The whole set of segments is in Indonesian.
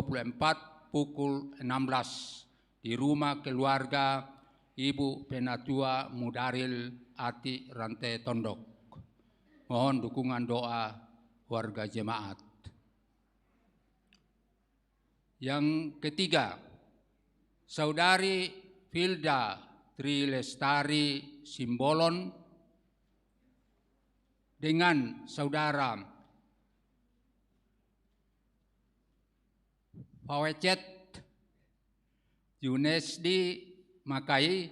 2024 pukul 16 di rumah keluarga Ibu Penatua Mudaril Ati Rantai Tondok. Mohon dukungan doa warga jemaat. Yang ketiga, Saudari Filda Trilestari Simbolon dengan Saudara Fawecet Yunesdi Makai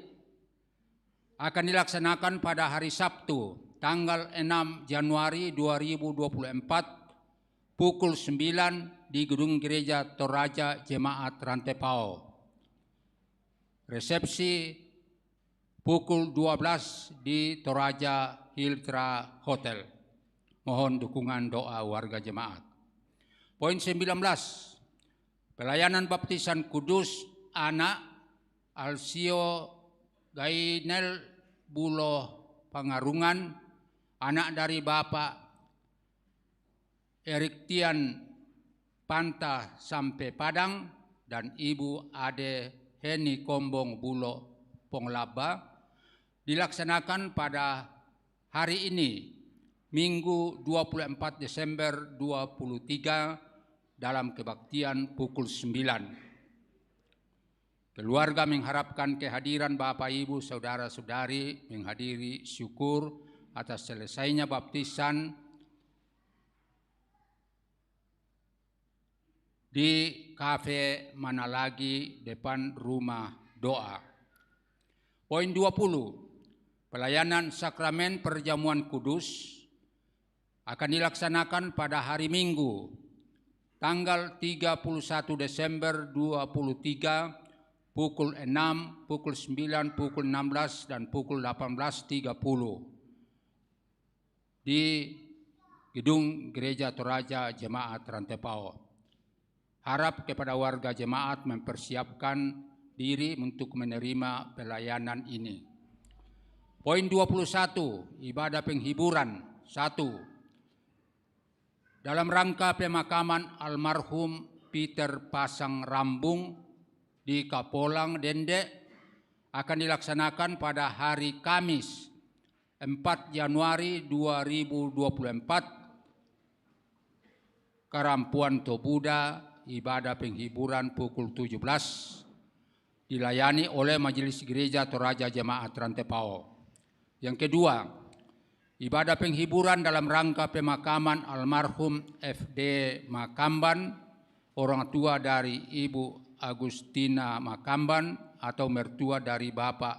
akan dilaksanakan pada hari Sabtu tanggal 6 Januari 2024 pukul 9 di Gedung Gereja Toraja Jemaat Rantai Pao. Resepsi pukul 12 di Toraja Hiltra Hotel. Mohon dukungan doa warga jemaat. Poin 19. Pelayanan baptisan kudus anak Alsio Gainel Buloh Pangarungan, anak dari Bapak Eriktian Panta sampai Padang dan Ibu Ade Heni Kombong Bulo Ponglaba dilaksanakan pada hari ini, Minggu 24 Desember 2023 dalam kebaktian pukul 9. Keluarga mengharapkan kehadiran Bapak Ibu Saudara-saudari menghadiri syukur atas selesainya baptisan di Kafe Manalagi depan rumah doa. Poin 20. Pelayanan sakramen perjamuan kudus akan dilaksanakan pada hari Minggu tanggal 31 Desember 2023 pukul 6, pukul 9, pukul 16 dan pukul 18.30 di Gedung Gereja Toraja Jemaat Rantai Pao. Harap kepada warga jemaat mempersiapkan diri untuk menerima pelayanan ini. Poin 21, ibadah penghiburan 1. Dalam rangka pemakaman almarhum Peter Pasang Rambung di Kapolang Dende akan dilaksanakan pada hari Kamis 4 Januari 2024 Karampuan Tobuda, ibadah penghiburan pukul 17 dilayani oleh Majelis Gereja Toraja Jemaat Rantai Pao. Yang kedua, ibadah penghiburan dalam rangka pemakaman almarhum FD Makamban, orang tua dari Ibu Agustina Makamban atau mertua dari Bapak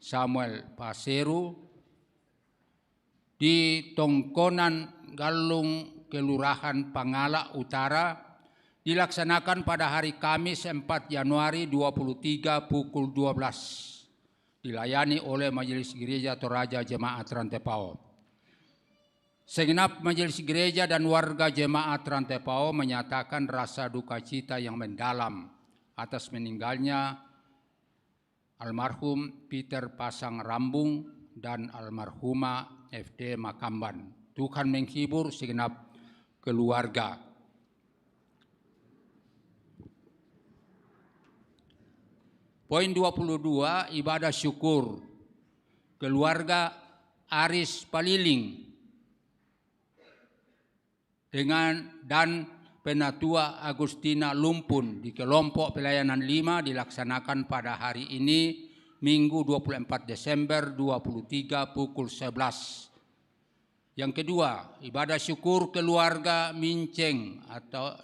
Samuel Paseru di Tongkonan Galung Kelurahan Pangala Utara dilaksanakan pada hari Kamis 4 Januari 2023 pukul 12. Dilayani oleh Majelis Gereja Toraja Jemaat Rantai Pao. Segenap Majelis Gereja dan warga Jemaat Rantai Pao menyatakan rasa duka cita yang mendalam atas meninggalnya almarhum Peter Pasang Rambung dan almarhumah FD Makamban. Tuhan menghibur segenap keluarga. Poin 22, ibadah syukur keluarga Aris Paliling dan Penatua Agustina Lumpun di kelompok pelayanan 5 dilaksanakan pada hari ini Minggu 24 Desember 2023 pukul 11. Yang kedua, ibadah syukur keluarga Minceng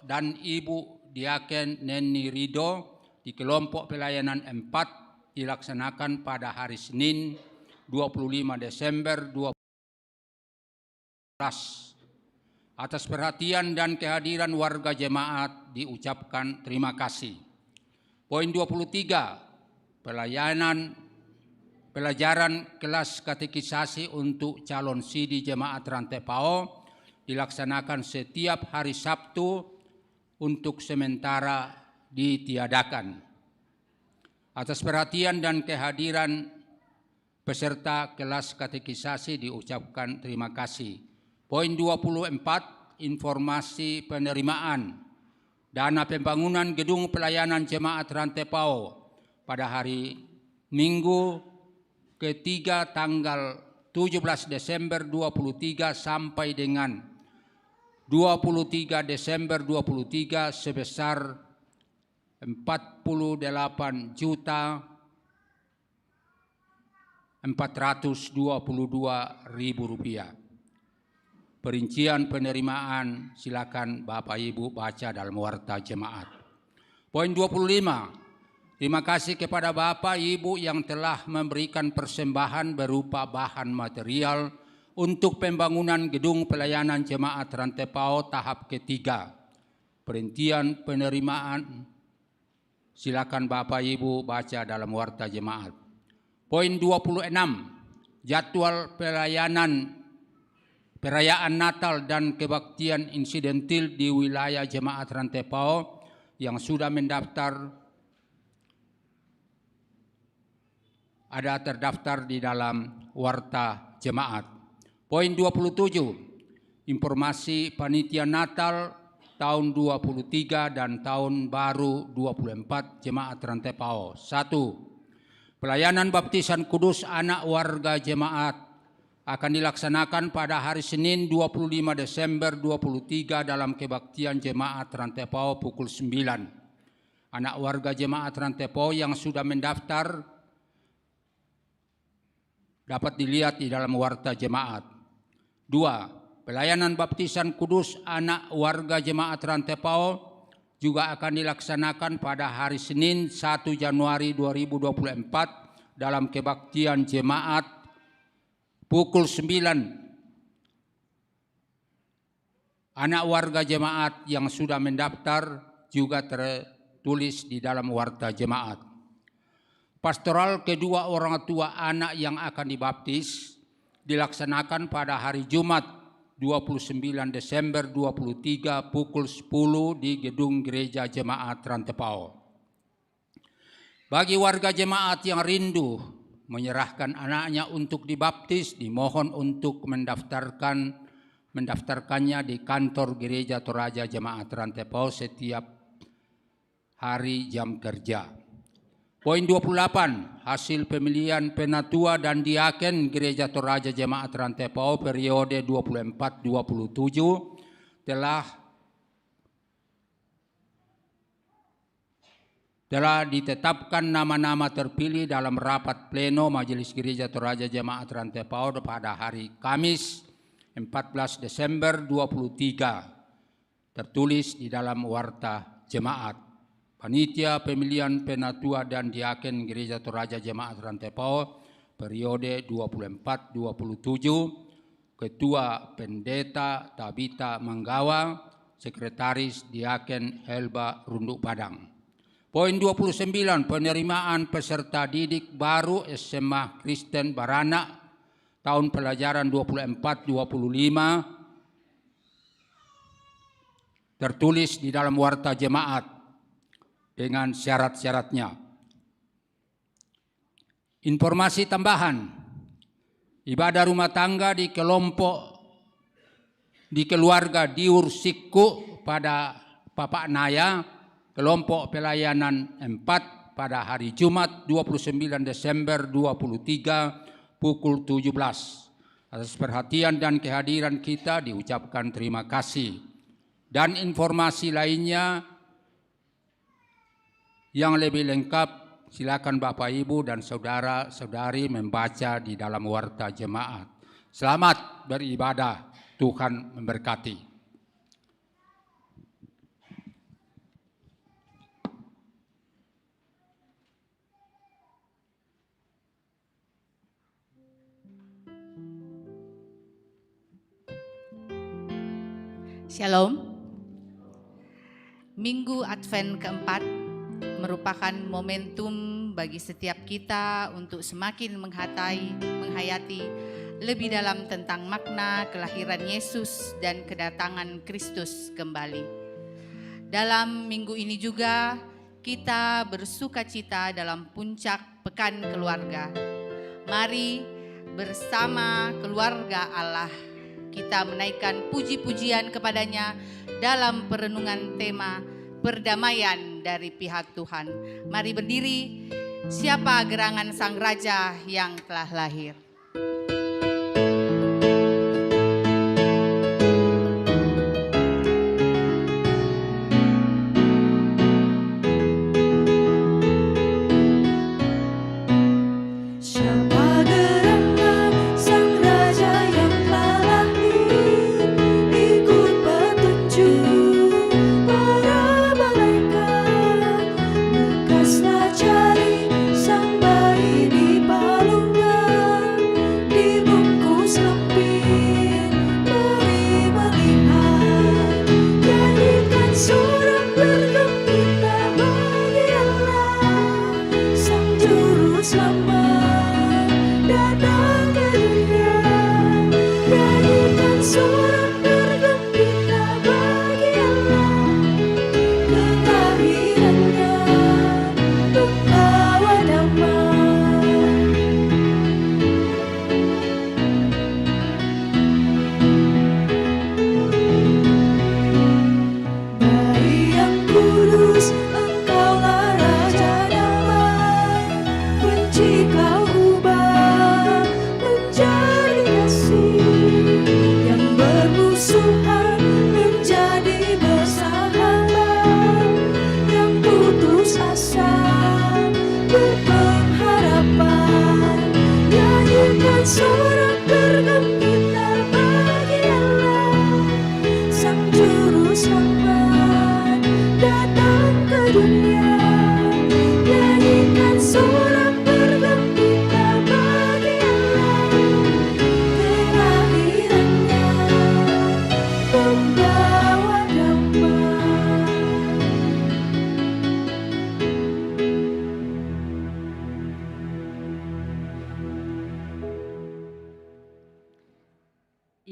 dan Ibu Diaken Neni Rido di kelompok pelayanan 4 dilaksanakan pada hari Senin 25 Desember 2020. Atas perhatian dan kehadiran warga jemaat diucapkan terima kasih. Poin 23, pelajaran kelas katekisasi untuk calon sidi jemaat Rantai Pao dilaksanakan setiap hari Sabtu untuk sementara ditiadakan. Atas perhatian dan kehadiran peserta kelas katekisasi diucapkan terima kasih. Poin 24, informasi penerimaan dana pembangunan gedung pelayanan jemaat Rantepao pada hari Minggu ketiga tanggal 17 Desember 23 sampai dengan 23 Desember 23 sebesar 48.422.000 rupiah. Perincian penerimaan silakan Bapak Ibu baca dalam warta jemaat. Poin 25. Terima kasih kepada Bapak Ibu yang telah memberikan persembahan berupa bahan material untuk pembangunan gedung pelayanan jemaat Rantepao tahap ketiga. Perincian penerimaan silakan Bapak Ibu baca dalam warta jemaat. Poin 26. Jadwal perayaan Natal dan kebaktian insidentil di wilayah jemaat Rantepao yang sudah mendaftar ada terdaftar di dalam warta jemaat. Poin 27. Informasi panitia Natal tahun 23 dan tahun baru 24 jemaat Rantepao. 1. Pelayanan baptisan kudus anak warga jemaat akan dilaksanakan pada hari Senin 25 Desember 23 dalam kebaktian jemaat Rantepao pukul 9. Anak warga jemaat Rantepao yang sudah mendaftar dapat dilihat di dalam warta jemaat. 2. Pelayanan baptisan kudus anak warga jemaat Rantepao juga akan dilaksanakan pada hari Senin 1 Januari 2024 dalam kebaktian jemaat pukul 9. Anak warga jemaat yang sudah mendaftar juga tertulis di dalam warta jemaat. Pastoral kedua orang tua anak yang akan dibaptis dilaksanakan pada hari Jumat 29 Desember 23 pukul 10 di gedung gereja jemaat Rantepao. Bagi warga jemaat yang rindu menyerahkan anaknya untuk dibaptis, dimohon untuk mendaftarkannya di kantor gereja Toraja Jemaat Rantepao setiap hari jam kerja. Poin 28. Hasil pemilihan penatua dan diaken gereja Toraja Jemaat Rantepao periode 24-27 telah ditetapkan nama-nama terpilih dalam rapat pleno Majelis Gereja Toraja Jemaat Rantepao pada hari Kamis 14 Desember 23. Tertulis di dalam warta jemaat. Panitia pemilihan penatua dan diaken Gereja Toraja Jemaat Rantepao periode 24-27, Ketua Pendeta Tabita Manggawa, Sekretaris Diaken Helba Runduk Padang. Poin 29. Penerimaan peserta didik baru SMA Kristen Barana tahun pelajaran 24-25 tertulis di dalam warta jemaat dengan syarat-syaratnya. Informasi tambahan, ibadah rumah tangga di keluarga Diur Sikku pada Papak Naya, kelompok pelayanan 4 pada hari Jumat 29 Desember 23 pukul 17. Atas perhatian dan kehadiran kita diucapkan terima kasih. Dan informasi lainnya yang lebih lengkap, silakan Bapak Ibu dan saudara-saudari membaca di dalam warta jemaat. Selamat beribadah, Tuhan memberkati. Shalom. Minggu Advent keempat merupakan momentum bagi setiap kita untuk semakin menghayati lebih dalam tentang makna kelahiran Yesus dan kedatangan Kristus kembali. Dalam minggu ini juga kita bersukacita dalam puncak pekan keluarga. Mari bersama keluarga Allah kita menaikkan puji-pujian kepadanya dalam perenungan tema perdamaian dari pihak Tuhan. Mari berdiri, siapa gerangan Sang Raja yang telah lahir.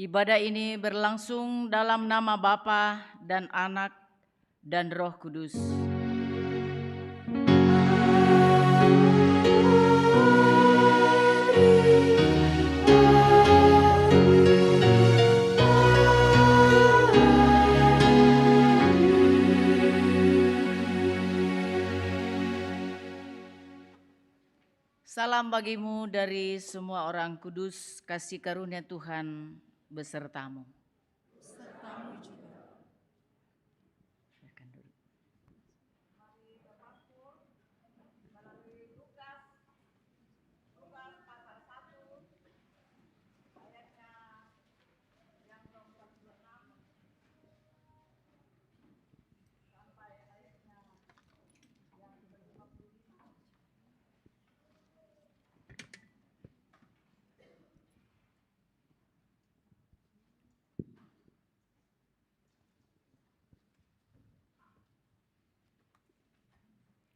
Ibadah ini berlangsung dalam nama Bapa dan Anak dan Roh Kudus. Salam bagimu dari semua orang kudus, kasih karunia Tuhan besertamu. Besertamu juga.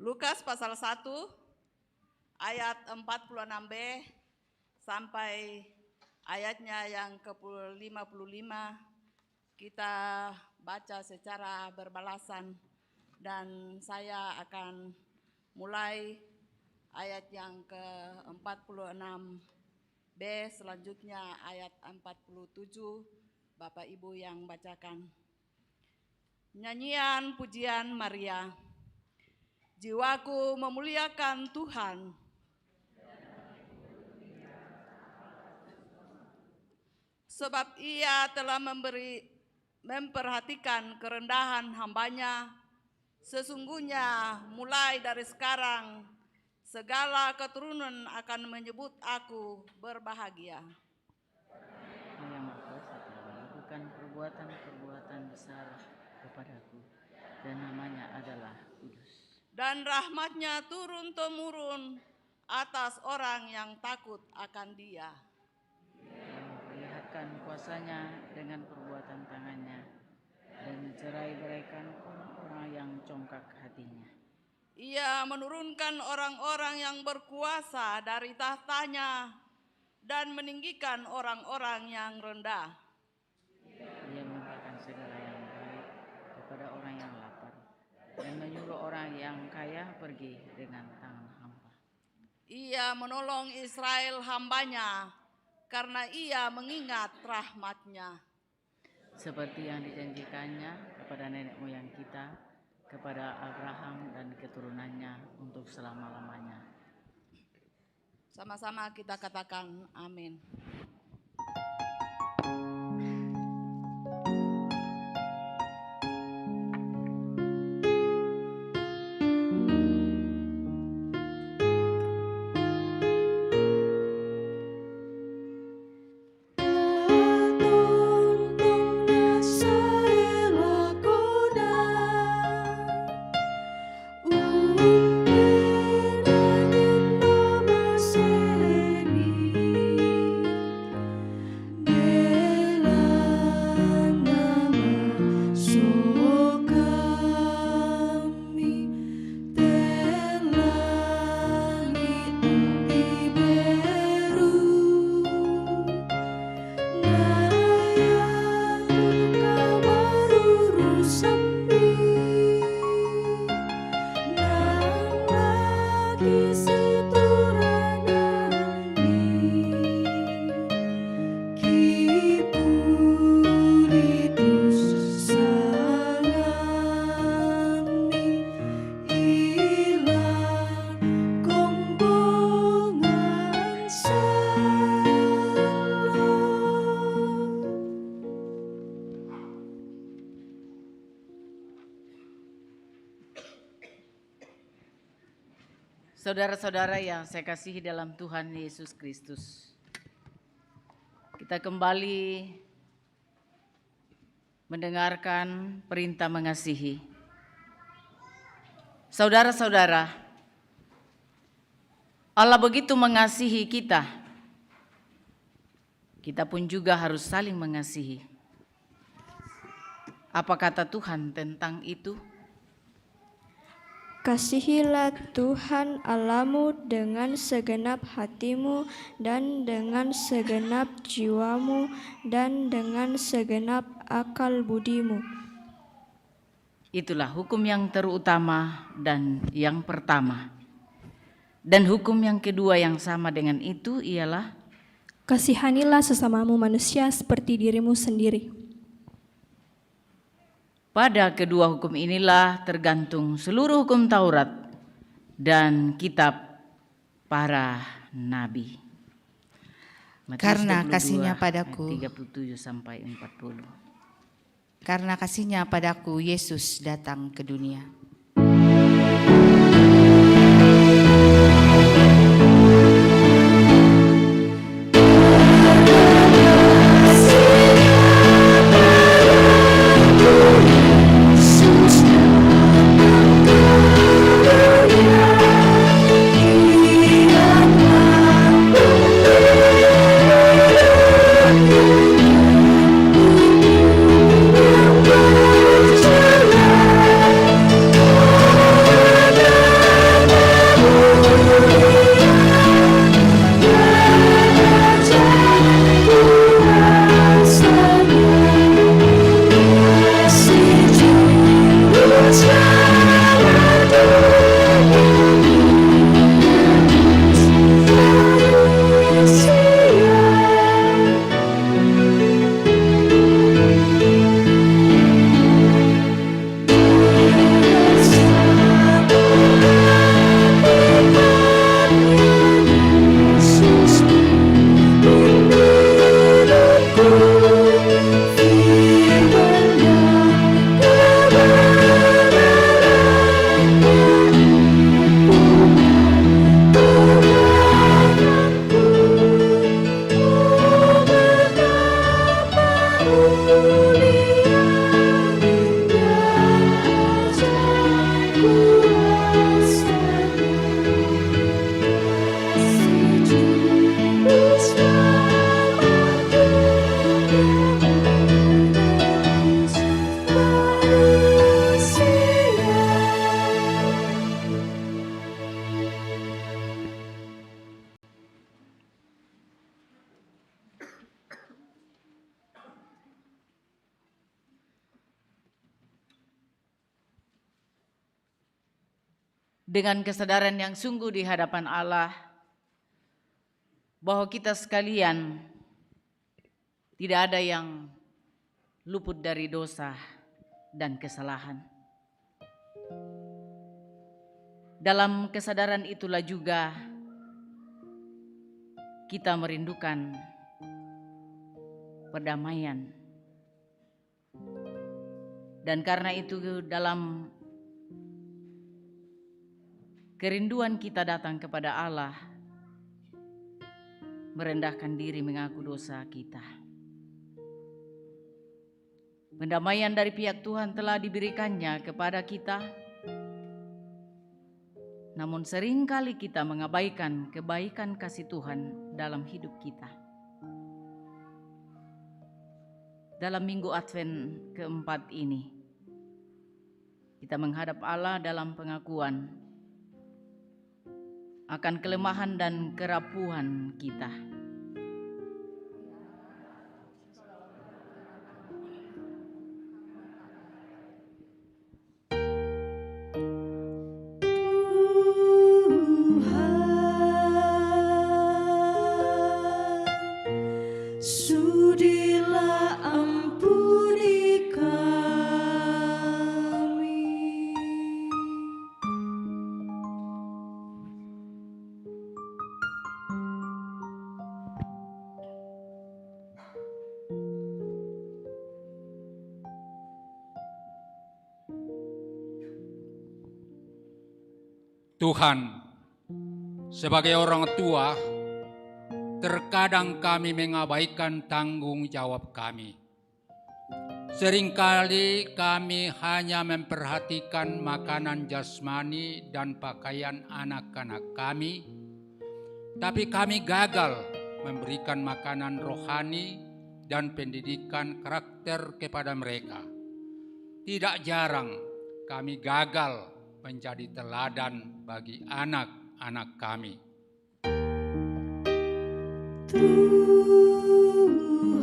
Lukas pasal 1 ayat 46b sampai ayatnya yang ke-55 kita baca secara berbalasan dan saya akan mulai ayat yang ke-46b, selanjutnya ayat 47 Bapak Ibu yang bacakan. Nyanyian pujian Maria. Jiwaku memuliakan Tuhan. Sebab Ia telah memperhatikan kerendahan hamba-Nya. Sesungguhnya mulai dari sekarang segala keturunan akan menyebut aku berbahagia. Yang Maha telah melakukan perbuatan-perbuatan besar kepadaku, dan namanya adalah kudus. Dan rahmat-Nya turun-temurun atas orang yang takut akan Dia. Dia memperlihatkan kuasa-Nya dengan perbuatan tangan-Nya dan mencerai-beraikan orang-orang yang congkak hatinya. Ia menurunkan orang-orang yang berkuasa dari tahtanya dan meninggikan orang-orang yang rendah. Dia memberikan segala yang baik kepada orang yang lapar dan menyuruh orang yang kaya pergi dengan tangan hampa. Ia menolong Israel hamba-Nya karena Ia mengingat rahmat-Nya. Seperti yang dijanjikannya kepada nenek moyang kita, kepada Abraham dan keturunannya untuk selama-lamanya. Sama-sama kita katakan amin. Saudara-saudara yang saya kasihi dalam Tuhan Yesus Kristus, kita kembali mendengarkan perintah mengasihi. Saudara-saudara, Allah begitu mengasihi kita, kita pun juga harus saling mengasihi. Apa kata Tuhan tentang itu? Kasihilah Tuhan Allahmu dengan segenap hatimu dan dengan segenap jiwamu dan dengan segenap akal budimu. Itulah hukum yang terutama dan yang pertama. Dan hukum yang kedua yang sama dengan itu ialah kasihanilah sesamamu manusia seperti dirimu sendiri. Pada kedua hukum inilah tergantung seluruh hukum Taurat dan kitab para nabi. Karena 22, kasihnya padaku, 37 sampai 40. karena kasihnya padaku Yesus datang ke dunia. Dengan kesadaran yang sungguh di hadapan Allah bahwa kita sekalian tidak ada yang luput dari dosa dan kesalahan. Dalam kesadaran itulah juga kita merindukan perdamaian. Dan karena itu dalam kerinduan kita datang kepada Allah, merendahkan diri mengaku dosa kita. Pendamaian dari pihak Tuhan telah diberikannya kepada kita, namun seringkali kita mengabaikan kebaikan kasih Tuhan dalam hidup kita. Dalam minggu Advent keempat ini, kita menghadap Allah dalam pengakuan akan kelemahan dan kerapuhan kita. Sudilah ampuni kami. Tuhan, sebagai orang tua, terkadang kami mengabaikan tanggung jawab kami. Seringkali kami hanya memperhatikan makanan jasmani dan pakaian anak-anak kami, tapi kami gagal memberikan makanan rohani dan pendidikan karakter kepada mereka. Tidak jarang kami gagal menjadi teladan bagi anak-anak kami. Tuhan,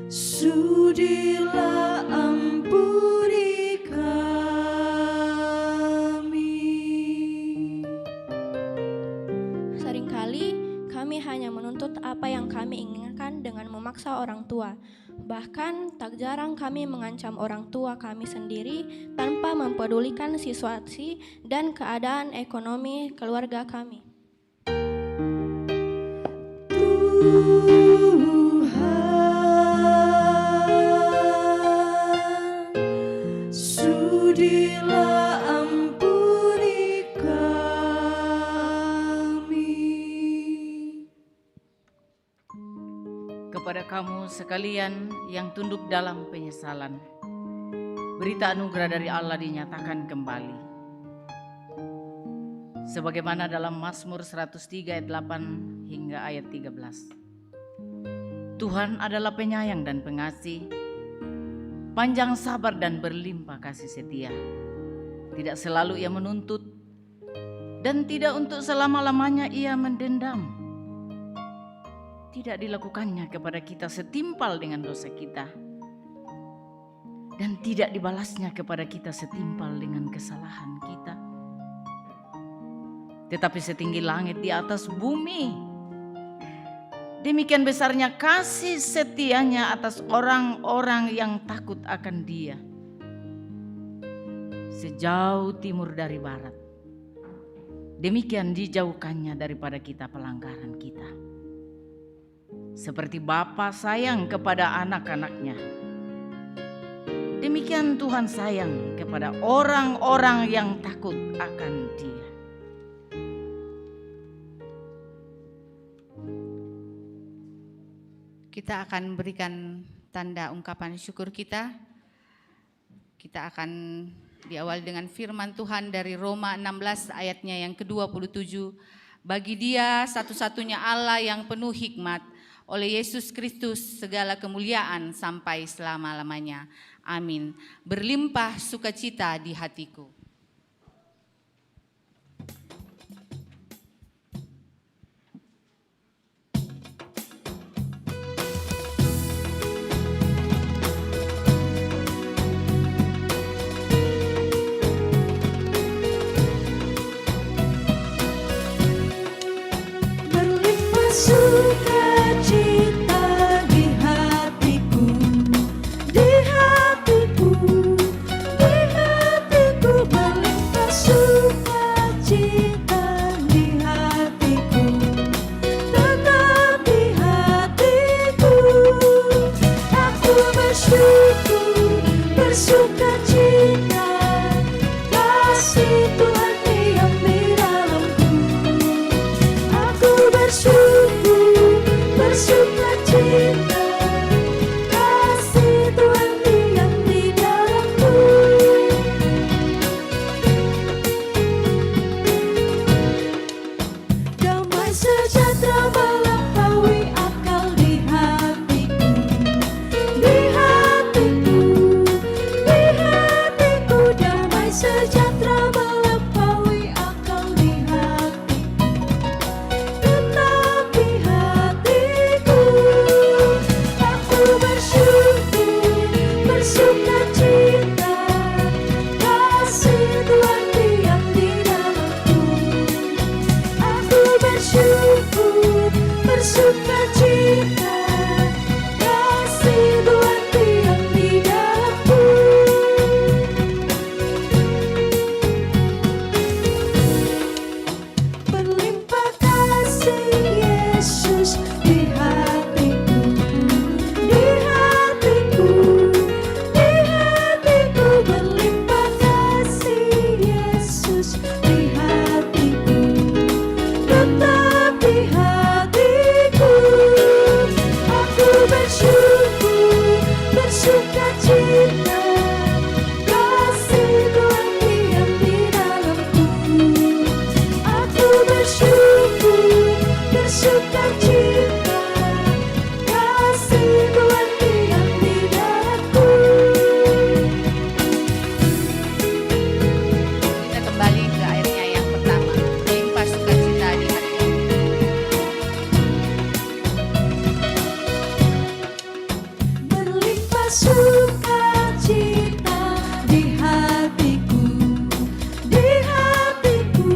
sudilah ampuni kami. Seringkali kami hanya menuntut apa yang kami inginkan dengan memaksa orang tua. Bahkan tak jarang kami mengancam orang tua kami sendiri tanpa mempedulikan situasi dan keadaan ekonomi keluarga kami. Tuhan, sudilah ampuni kami. Kepada kamu sekalian yang tunduk dalam penyesalan, berita anugerah dari Allah dinyatakan kembali. Sebagaimana dalam Mazmur 103 ayat 8 hingga ayat 13. Tuhan adalah penyayang dan pengasih, panjang sabar dan berlimpah kasih setia. Tidak selalu ia menuntut, dan tidak untuk selama-lamanya ia mendendam. Tidak dilakukannya kepada kita setimpal dengan dosa kita, dan tidak dibalasnya kepada kita setimpal dengan kesalahan kita. Tetapi setinggi langit di atas bumi, demikian besarnya kasih setianya atas orang-orang yang takut akan Dia. Sejauh timur dari barat, demikian dijauhkannya daripada kita pelanggaran kita. Seperti Bapa sayang kepada anak-anaknya, demikian Tuhan sayang kepada orang-orang yang takut akan Dia. Kita akan berikan tanda ungkapan syukur kita. Kita akan diawali dengan firman Tuhan dari Roma 16 ayatnya yang ke-27. Bagi Dia satu-satunya Allah yang penuh hikmat, oleh Yesus Kristus segala kemuliaan sampai selama-lamanya. Amin. Berlimpah sukacita di hatiku. Berlimpah sukacita di hatiku, bersukacita, kasih Tuhan diam di dalamku. Aku bersyukur, bersukacita, kasih Tuhan diam di dalamku. Damai sejahtera melampaui akal di hatiku, di hatiku, di hatiku. Damai sejahtera melampaui akal di hatiku, tetap di hatiku. Aku bersyukur, bersukacita, kasih Tuhan diam di dalamku. Aku bersyukur, bersukacita, kasih Tuhan diam di dalamku. Berlimpah kasih Yesus di hatiku, di hatiku, di hatiku. Berlimpah kasih Yesus di hatiku, tetap di hatiku. Aku bersyukur, bersukacita, kasih Tuhan diam di dalamku. Aku bersyukur, bersukacita, kasih Tuhan diam di dalamku. Kita kembali ke ayatnya yang pertama. Limpah sukacita di hatimu. Berlimpah sukacita di hatiku, di hatiku,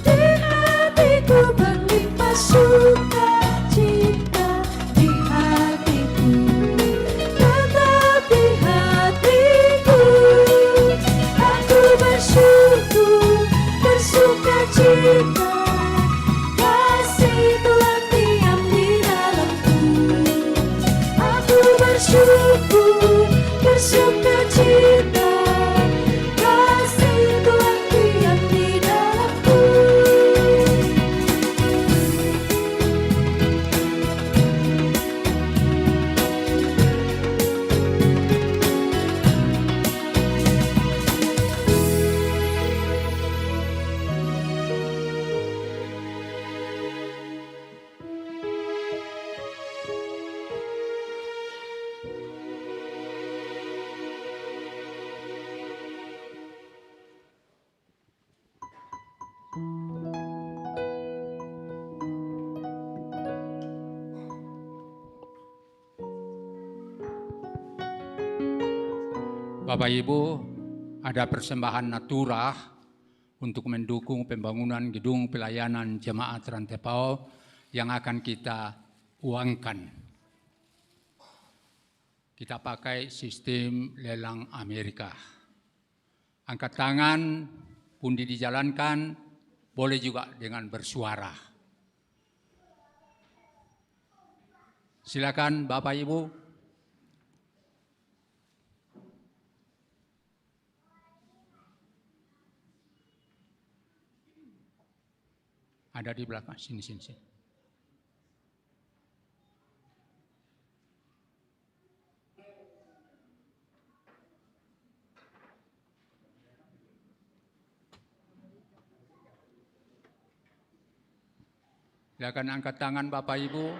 di hatiku. Berlimpah sukacita di hatiku, tetap di hatiku. Aku bersyukur, bersukacita, kasih Tuhan diam di dalamku. Aku bersyukur, bersukacita, kasih Tuhan diam di dalamku. Bapak Ibu, ada persembahan naturah untuk mendukung pembangunan gedung pelayanan jemaat Rantepao yang akan kita uangkan. Kita pakai sistem lelang Amerika. Angkat tangan, pundi dijalankan, boleh juga dengan bersuara. Silakan Bapak Ibu. Ada di belakang, sini. Silakan angkat tangan Bapak Ibu.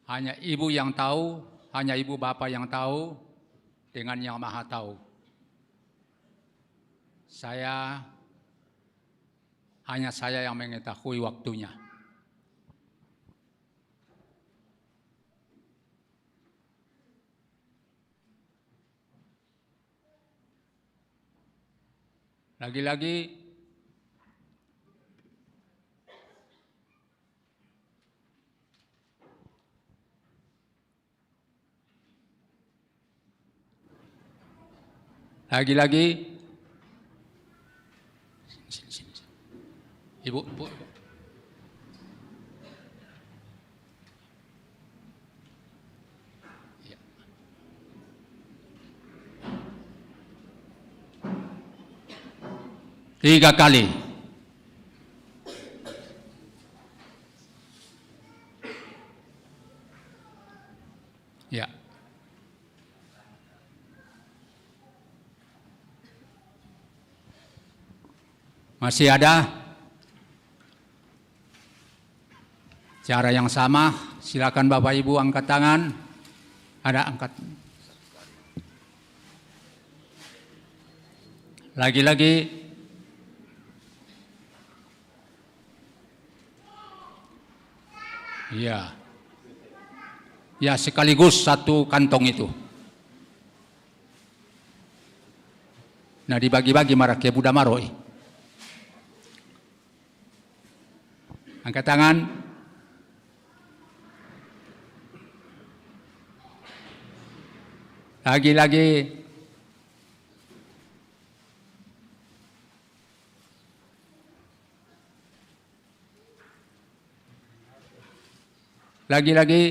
Hanya Ibu yang tahu, hanya Ibu Bapak yang tahu, dengan Yang Maha Tahu. Hanya saya yang mengetahui waktunya. Lagi-lagi sini. Ibu. 3 kali. Ya. Masih ada? Cara yang sama, silakan Bapak Ibu angkat tangan. Ada angkat. Lagi-lagi. Iya. Ya, sekaligus satu kantong itu. Nah, dibagi-bagi marake Buddha Maroi. Angkat tangan. Lagi-lagi. Lagi-lagi.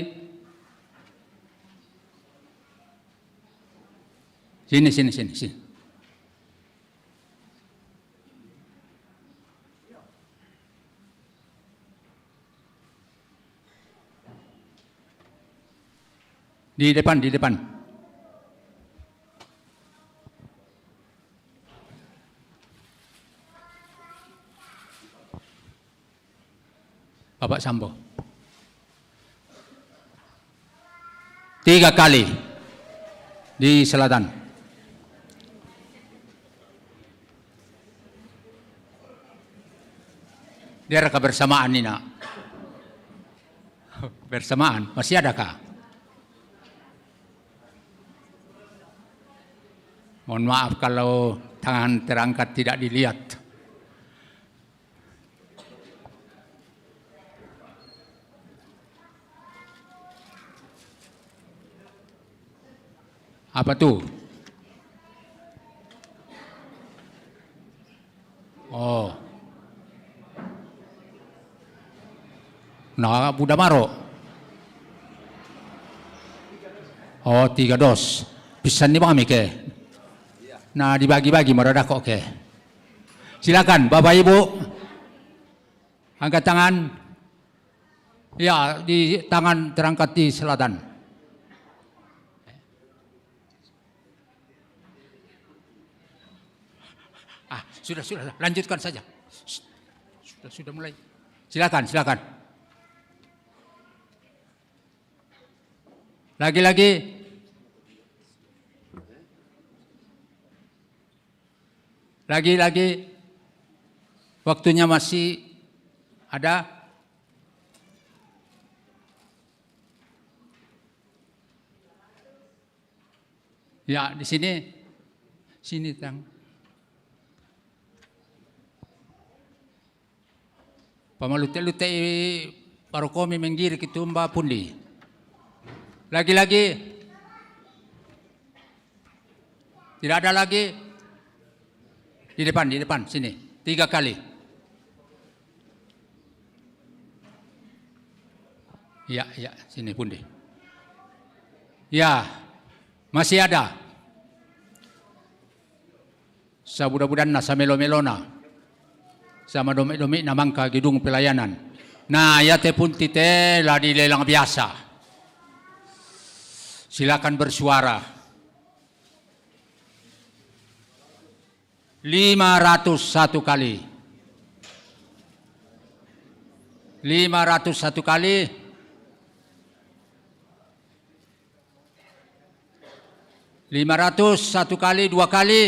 Sini. Di depan. Bapak Sambo. 3 kali di selatan. Dia kebersamaan ini, nak. Bersamaan, masih adakah? Mohon maaf kalau tangan terangkat tidak dilihat. Apa tuh? Oh. Nah, Buddha Maro. Oh, 3 dos. Bisa nih Bang Mike. Nah, dibagi-bagi merada kok, oke. Silakan Bapak Ibu. Angkat tangan. Ya, di tangan terangkat di selatan. Sudah, lanjutkan saja. Sudah mulai. Silakan. Lagi-lagi. Lagi-lagi. Waktunya masih ada. Ya, di sini. Sini, Tang. Pamalute-lute parokomi menggiri kitumba pundi. Lagi-lagi. Tidak ada lagi. Di depan, sini. 3 kali. Ya, sini pundi. Ya, masih ada. Sabuda-budan na sa melo-melona. Sama domi-domi na mangka gedung pelayanan. Nah, ya te pun tite lah di lelang biasa. Silakan bersuara. 501 kali. 501 kali. 501 kali, 2 kali.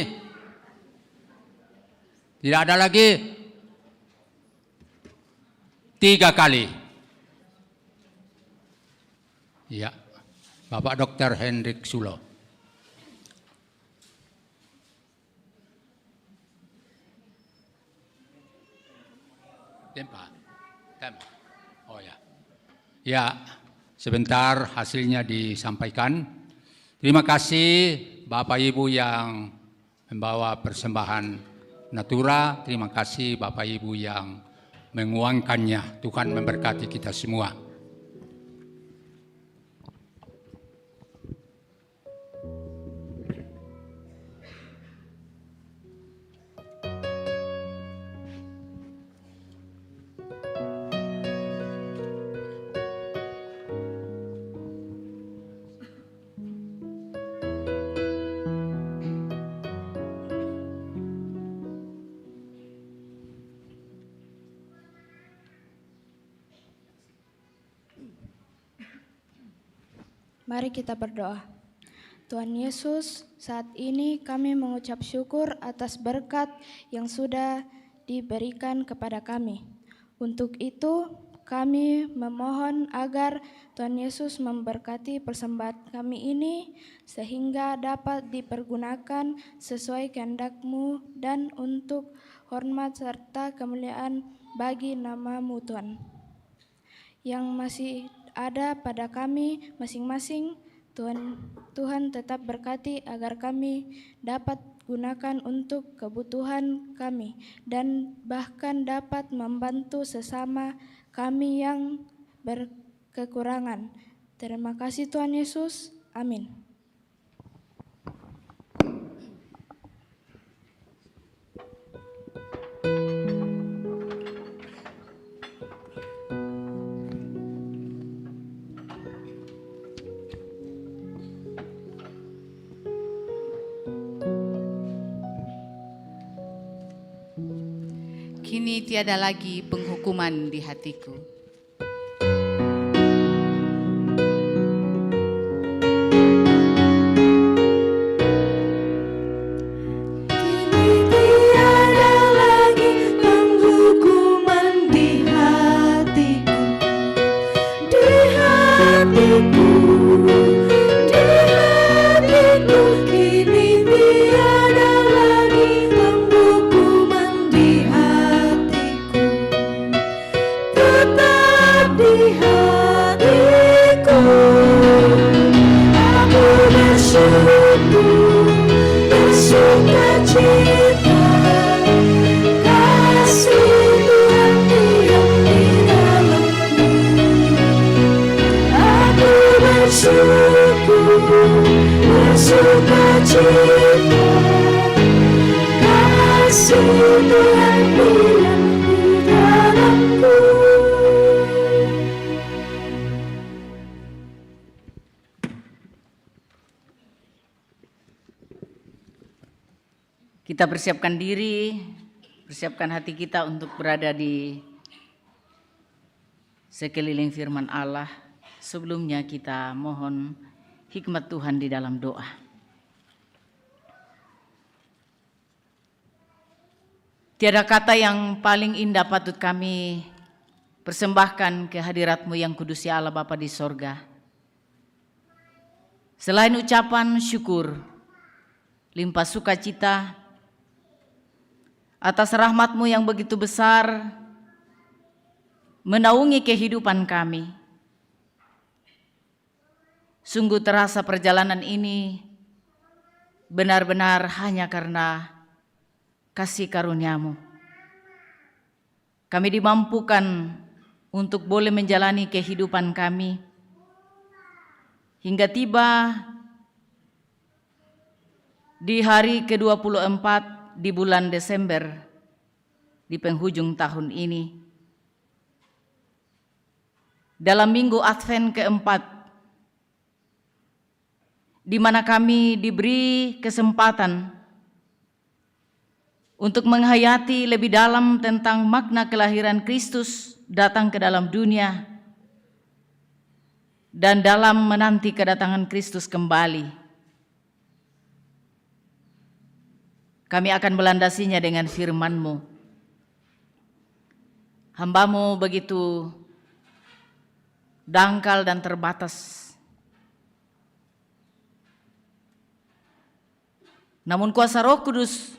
Tidak ada lagi. 3 kali. Ya, Bapak Dr. Hendrik Sulo. Tempa. Oh ya. Ya, sebentar hasilnya disampaikan. Terima kasih Bapak Ibu yang membawa persembahan Natura. Terima kasih Bapak Ibu yang menguangkannya. Tuhan memberkati kita semua. Mari kita berdoa. Tuhan Yesus, saat ini kami mengucap syukur atas berkat yang sudah diberikan kepada kami. Untuk itu, kami memohon agar Tuhan Yesus memberkati persembahan kami ini sehingga dapat dipergunakan sesuai kehendak-Mu dan untuk hormat serta kemuliaan bagi nama-Mu Tuhan. Yang masih ada pada kami masing-masing, Tuhan tetap berkati agar kami dapat gunakan untuk kebutuhan kami dan bahkan dapat membantu sesama kami yang berkekurangan. Terima kasih Tuhan Yesus. Amin. Kini tiada lagi penghukuman di hatiku. Kini tiada lagi penghukuman di hatiku, di hatiku, di hatiku. Kini tiada lagi penghukuman di hatiku, tetap di hatiku. Aku bersyukur, bersuka cita, kasih Tuhan diam di dalamku. Aku bersyukur, bersuka cita, kasih Tuhan diam di dalamku. Kita persiapkan diri, persiapkan hati kita untuk berada di sekeliling firman Allah. Sebelumnya kita mohon hikmat Tuhan di dalam doa. Tiada kata yang paling indah patut kami persembahkan ke hadirat-Mu yang kudus ya Allah Bapa di sorga. Selain ucapan syukur, limpah sukacita atas rahmat-Mu yang begitu besar menaungi kehidupan kami. Sungguh terasa perjalanan ini benar-benar hanya karena kasih karunia-Mu. Kami dimampukan untuk boleh menjalani kehidupan kami hingga tiba di hari ke-24 di bulan Desember di penghujung tahun ini. Dalam minggu Advent keempat, di mana kami diberi kesempatan untuk menghayati lebih dalam tentang makna kelahiran Kristus datang ke dalam dunia dan dalam menanti kedatangan Kristus kembali. Kami akan melandasinya dengan firman-Mu. Hamba-Mu begitu dangkal dan terbatas. Namun kuasa Roh Kudus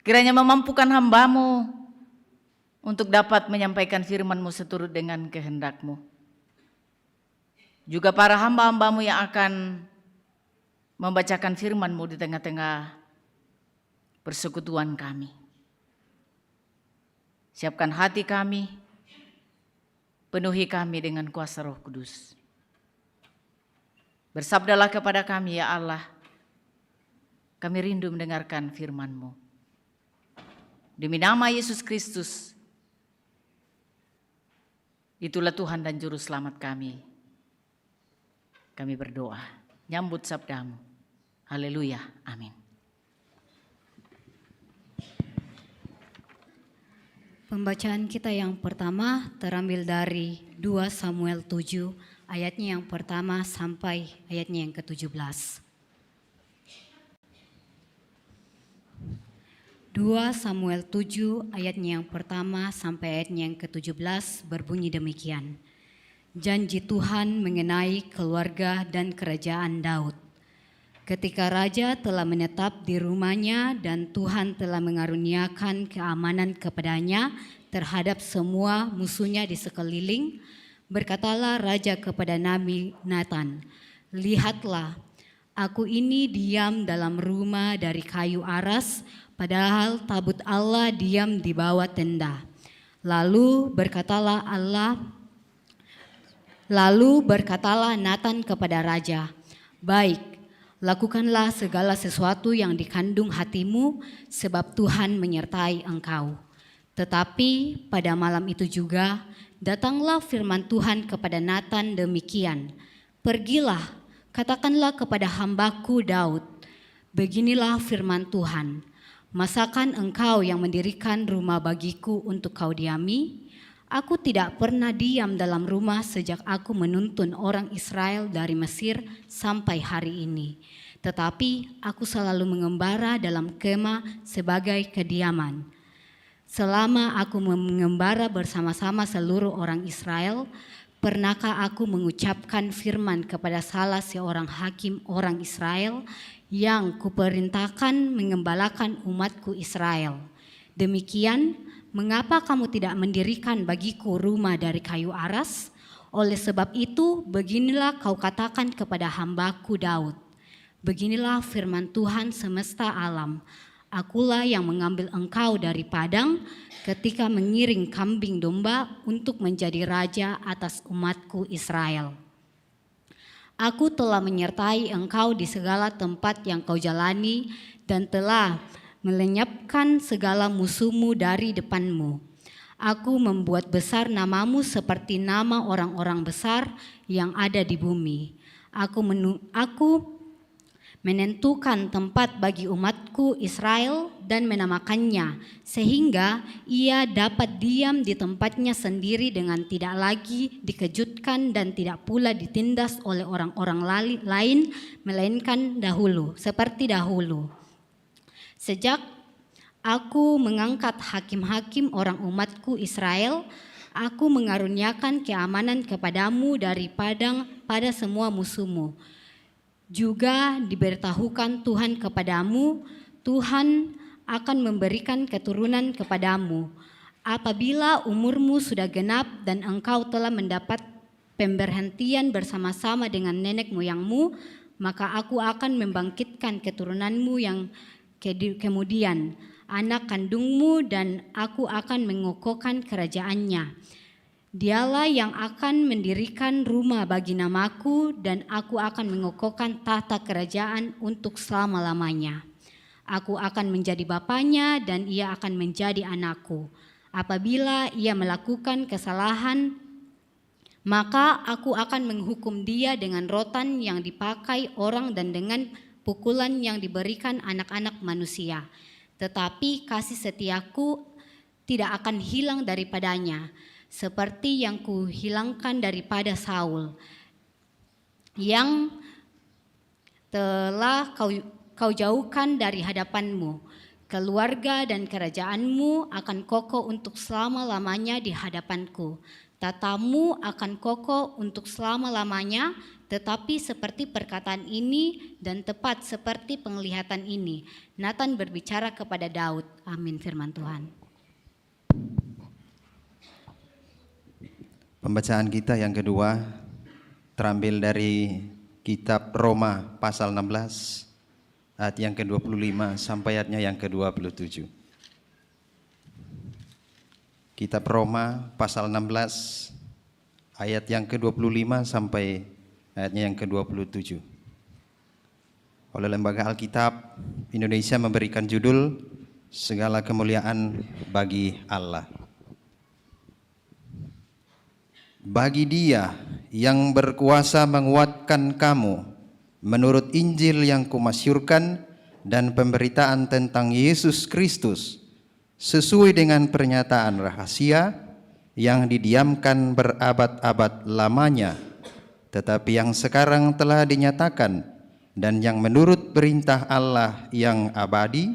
kiranya memampukan hamba-Mu untuk dapat menyampaikan firman-Mu seturut dengan kehendak-Mu. Juga para hamba-hamba-Mu yang akan membacakan firman-Mu di tengah-tengah persekutuan kami. Siapkan hati kami, penuhi kami dengan kuasa Roh Kudus. Bersabdalah kepada kami ya Allah, kami rindu mendengarkan firman-Mu. Demi nama Yesus Kristus, itulah Tuhan dan Juru Selamat kami. Kami berdoa, nyambut sabda-Mu. Haleluya, amin. Pembacaan kita yang pertama terambil dari 2 Samuel 7 ayatnya yang pertama sampai ayatnya yang ke-17. 2 Samuel 7 ayatnya yang pertama sampai ayatnya yang ke-17 berbunyi demikian. Janji Tuhan mengenai keluarga dan kerajaan Daud. Ketika raja telah menetap di rumahnya dan Tuhan telah mengaruniakan keamanan kepadanya terhadap semua musuhnya di sekeliling, berkatalah raja kepada Nabi Nathan, "Lihatlah, aku ini diam dalam rumah dari kayu aras, padahal tabut Allah diam di bawah tenda." Lalu berkatalah Nathan kepada raja, "Baik, lakukanlah segala sesuatu yang dikandung hatimu, sebab Tuhan menyertai engkau." Tetapi pada malam itu juga datanglah firman Tuhan kepada Nathan demikian, "Pergilah, katakanlah kepada hambaku Daud, beginilah firman Tuhan, masakan engkau yang mendirikan rumah bagiku untuk kau diami? Aku tidak pernah diam dalam rumah sejak aku menuntun orang Israel dari Mesir sampai hari ini. Tetapi aku selalu mengembara dalam kemah sebagai kediaman. Selama aku mengembara bersama-sama seluruh orang Israel, pernahkah aku mengucapkan firman kepada salah seorang hakim orang Israel yang kuperintahkan mengembalakan umatku Israel? Demikian, mengapa kamu tidak mendirikan bagiku rumah dari kayu aras? Oleh sebab itu, beginilah kau katakan kepada hambaku Daud, beginilah firman Tuhan semesta alam, akulah yang mengambil engkau dari padang ketika mengiring kambing domba untuk menjadi raja atas umatku Israel. Aku telah menyertai engkau di segala tempat yang kau jalani dan telah melenyapkan segala musuhmu dari depanmu. Aku membuat besar namamu seperti nama orang-orang besar yang ada di bumi. Aku menentukan tempat bagi umatku Israel dan menamakannya, sehingga ia dapat diam di tempatnya sendiri dengan tidak lagi dikejutkan dan tidak pula ditindas oleh orang-orang lain, melainkan seperti dahulu. Sejak aku mengangkat hakim-hakim orang umatku Israel, aku mengaruniakan keamanan kepadamu pada semua musuhmu. Juga diberitahukan Tuhan kepadamu, Tuhan akan memberikan keturunan kepadamu. Apabila umurmu sudah genap dan engkau telah mendapat pemberhentian bersama-sama dengan nenek moyangmu, maka aku akan membangkitkan keturunanmu yang kemudian, anak kandungmu, dan aku akan mengokohkan kerajaannya. Dialah yang akan mendirikan rumah bagi namaku dan aku akan mengokohkan tahta kerajaan untuk selama-lamanya. Aku akan menjadi bapanya dan ia akan menjadi anakku. Apabila ia melakukan kesalahan, maka aku akan menghukum dia dengan rotan yang dipakai orang dan dengan pukulan yang diberikan anak-anak manusia. Tetapi kasih setiaku tidak akan hilang daripadanya, seperti yang kuhilangkan daripada Saul, yang telah kau jauhkan dari hadapanmu. Keluarga dan kerajaanmu akan kokoh untuk selama-lamanya di hadapanku. Tatamu akan kokoh untuk selama-lamanya, tetapi seperti perkataan ini dan tepat seperti penglihatan ini. Nathan berbicara kepada Daud. Amin, firman Tuhan. Pembacaan kita yang kedua terambil dari kitab Roma pasal 16 ayat yang ke-25 sampai ayatnya yang ke-27. Kitab Roma pasal 16 ayat yang ke-25 sampai ayatnya yang ke-27. Oleh Lembaga Alkitab Indonesia memberikan judul Segala Kemuliaan bagi Allah. Bagi Dia yang berkuasa menguatkan kamu menurut Injil yang kumasyurkan dan pemberitaan tentang Yesus Kristus sesuai dengan pernyataan rahasia yang didiamkan berabad-abad lamanya tetapi yang sekarang telah dinyatakan dan yang menurut perintah Allah yang abadi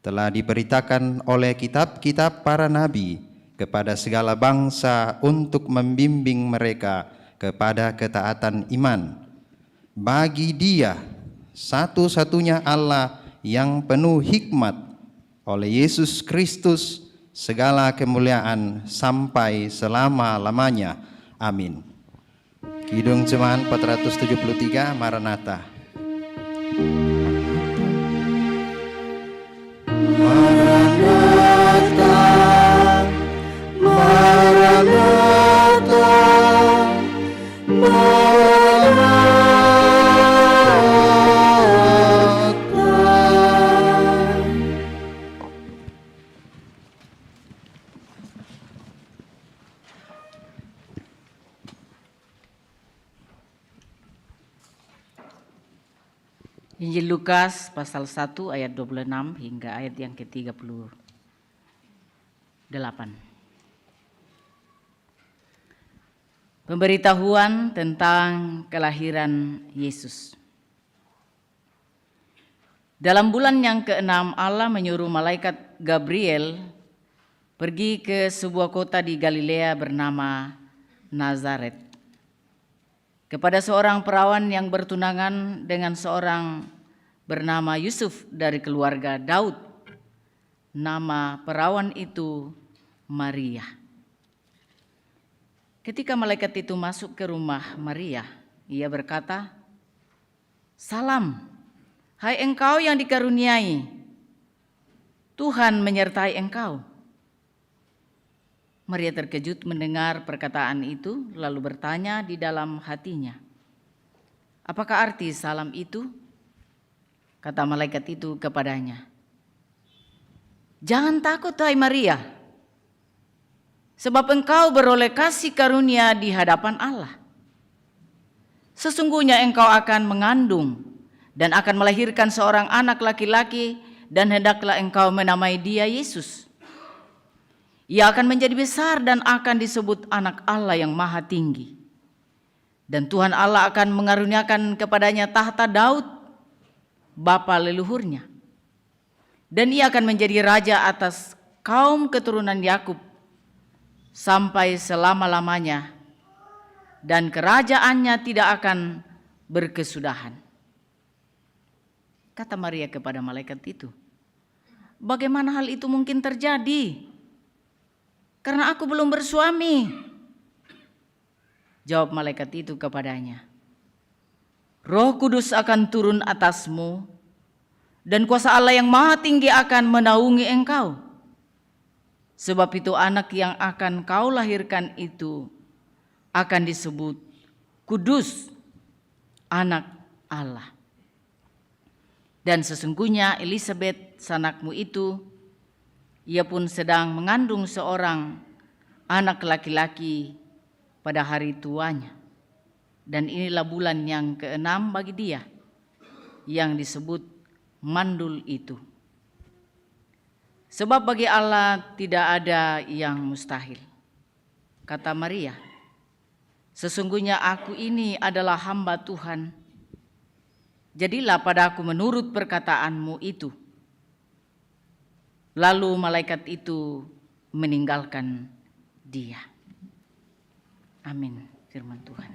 telah diberitakan oleh kitab-kitab para nabi kepada segala bangsa untuk membimbing mereka kepada ketaatan iman. Bagi Dia satu-satunya Allah yang penuh hikmat, oleh Yesus Kristus segala kemuliaan sampai selama-lamanya. Amin. Kidung Jemaat 473, Maranatha. Maranatha, Maranatha, Injil Lukas pasal 1 ayat 26 hingga ayat yang ke-38. Pemberitahuan tentang kelahiran Yesus. Dalam bulan yang ke-6 Allah menyuruh malaikat Gabriel pergi ke sebuah kota di Galilea bernama Nazaret, kepada seorang perawan yang bertunangan dengan seorang bernama Yusuf dari keluarga Daud. Nama perawan itu Maria. Ketika malaikat itu masuk ke rumah Maria, ia berkata, "Salam, hai engkau yang dikaruniai, Tuhan menyertai engkau." Maria terkejut mendengar perkataan itu, lalu bertanya di dalam hatinya, "Apakah arti salam itu?" Kata malaikat itu kepadanya, "Jangan takut, hai Maria, sebab engkau beroleh kasih karunia di hadapan Allah. Sesungguhnya engkau akan mengandung dan akan melahirkan seorang anak laki-laki, dan hendaklah engkau menamai dia Yesus. Ia akan menjadi besar dan akan disebut Anak Allah yang Maha Tinggi. Dan Tuhan Allah akan mengaruniakan kepadanya tahta Daud, bapa leluhurnya. Dan ia akan menjadi raja atas kaum keturunan Yakub sampai selama-lamanya, dan kerajaannya tidak akan berkesudahan." Kata Maria kepada malaikat itu, "Bagaimana hal itu mungkin terjadi? Karena aku belum bersuami." Jawab malaikat itu kepadanya, "Roh Kudus akan turun atasmu, dan kuasa Allah yang Maha Tinggi akan menaungi engkau. Sebab itu anak yang akan kau lahirkan itu akan disebut Kudus, Anak Allah. Dan sesungguhnya Elisabet sanakmu itu, ia pun sedang mengandung seorang anak laki-laki pada hari tuanya. Dan inilah bulan yang ke-6 bagi dia, yang disebut mandul itu. Sebab bagi Allah tidak ada yang mustahil." Kata Maria, "Sesungguhnya aku ini adalah hamba Tuhan. Jadilah padaku menurut perkataanmu itu." Lalu malaikat itu meninggalkan dia. Amin. Firman Tuhan.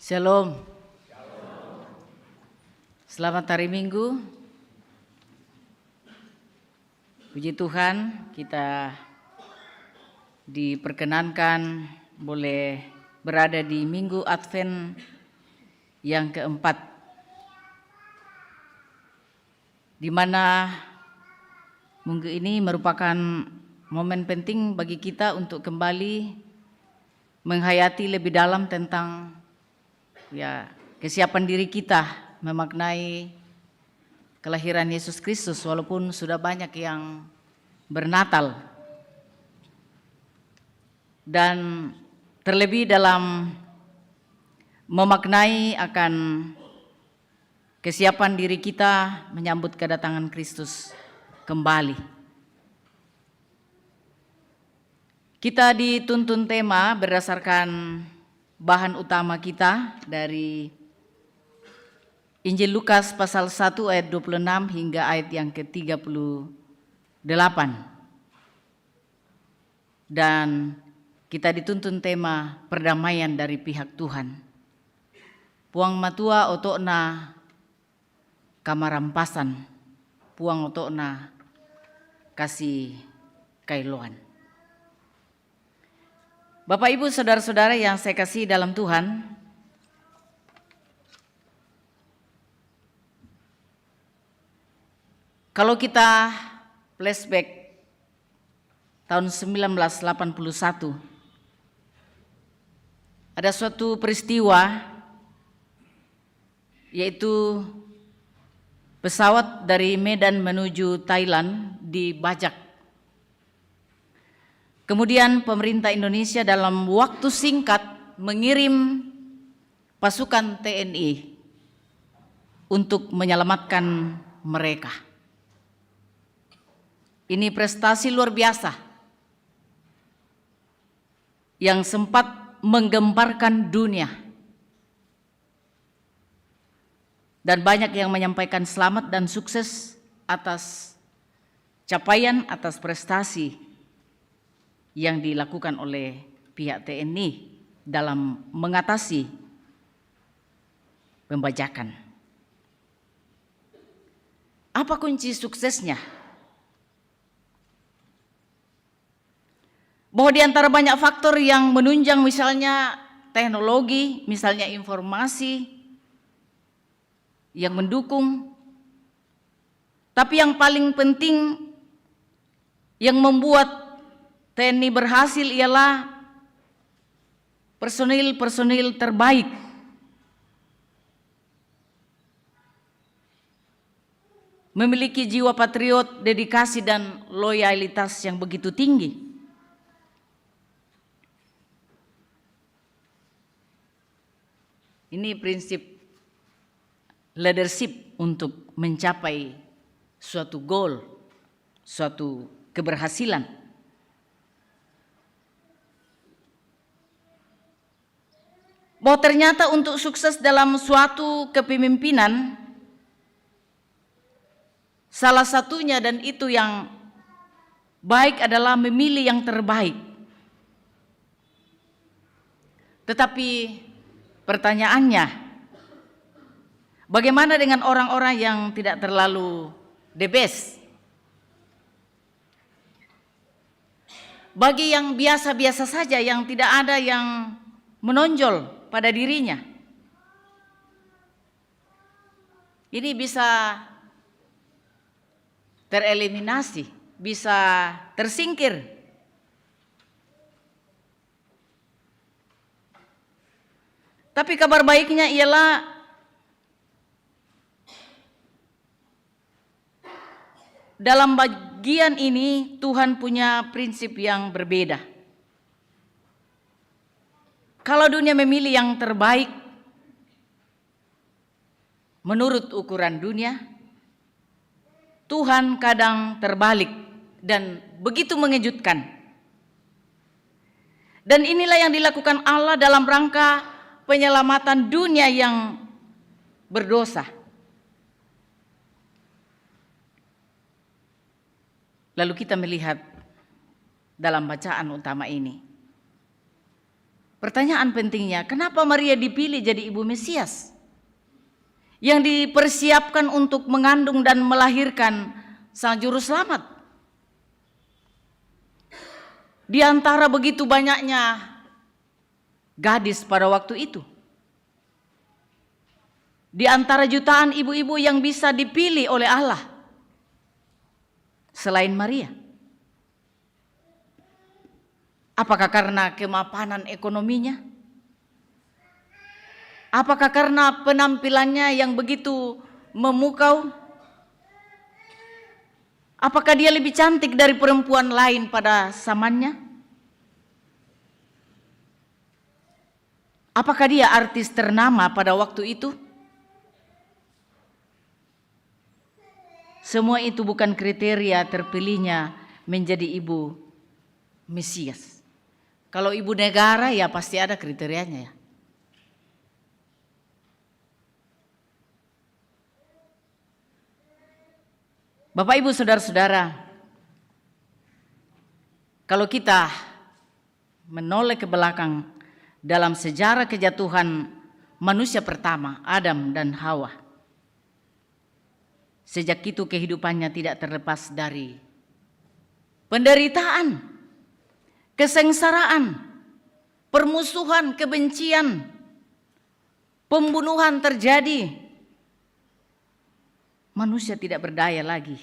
Shalom. Selamat hari Minggu. Puji Tuhan, kita diperkenankan boleh berada di Minggu Advent yang keempat di mana minggu ini merupakan momen penting bagi kita untuk kembali menghayati lebih dalam tentang kesiapan diri kita memaknai kelahiran Yesus Kristus, walaupun sudah banyak yang bernatal. Dan terlebih dalam memaknai akan kesiapan diri kita menyambut kedatangan Kristus kembali. Kita dituntun tema berdasarkan bahan utama kita dari Injil Lukas pasal 1 ayat 26 hingga ayat yang ke-38. Dan kita dituntun tema perdamaian dari pihak Tuhan. Puang matua otokna kamarampasan, puang otokna kasih kailoan. Bapak Ibu saudara-saudara yang saya kasih dalam Tuhan, kalau kita flashback tahun 1981, ada suatu peristiwa yaitu pesawat dari Medan menuju Thailand dibajak. Kemudian pemerintah Indonesia dalam waktu singkat mengirim pasukan TNI untuk menyelamatkan mereka. Ini prestasi luar biasa yang sempat menggemparkan dunia. Dan banyak yang menyampaikan selamat dan sukses atas capaian, atas prestasi yang dilakukan oleh pihak TNI dalam mengatasi pembajakan. Apa kunci suksesnya? Bahwa di antara banyak faktor yang menunjang, misalnya teknologi, misalnya informasi yang mendukung, tapi yang paling penting yang membuat TNI berhasil ialah personil-personil terbaik. Memiliki jiwa patriot, dedikasi dan loyalitas yang begitu tinggi. Ini prinsip leadership untuk mencapai suatu goal, suatu keberhasilan. Bahwa ternyata untuk sukses dalam suatu kepemimpinan, salah satunya dan itu yang baik adalah memilih yang terbaik. Tetapi pertanyaannya, bagaimana dengan orang-orang yang tidak terlalu the best? Bagi yang biasa-biasa saja, yang tidak ada yang menonjol pada dirinya, ini bisa tereliminasi, bisa tersingkir. Tapi kabar baiknya ialah dalam bagian ini Tuhan punya prinsip yang berbeda. Kalau dunia memilih yang terbaik menurut ukuran dunia, Tuhan kadang terbalik dan begitu mengejutkan. Dan inilah yang dilakukan Allah dalam rangka penyelamatan dunia yang berdosa. Lalu kita melihat dalam bacaan utama ini, pertanyaan pentingnya, kenapa Maria dipilih jadi ibu Mesias yang dipersiapkan untuk mengandung dan melahirkan sang juru selamat? Di antara begitu banyaknya gadis pada waktu itu, di antara jutaan ibu-ibu yang bisa dipilih oleh Allah selain Maria? Apakah karena kemapanan ekonominya? Apakah karena penampilannya yang begitu memukau? Apakah dia lebih cantik dari perempuan lain pada zamannya? Apakah dia artis ternama pada waktu itu? Semua itu bukan kriteria terpilihnya menjadi ibu Mesias. Kalau ibu negara ya pasti ada kriterianya ya. Bapak Ibu saudara-saudara, kalau kita menoleh ke belakang dalam sejarah kejatuhan manusia pertama, Adam dan Hawa, sejak itu kehidupannya tidak terlepas dari penderitaan, kesengsaraan, permusuhan, kebencian, pembunuhan terjadi. Manusia tidak berdaya lagi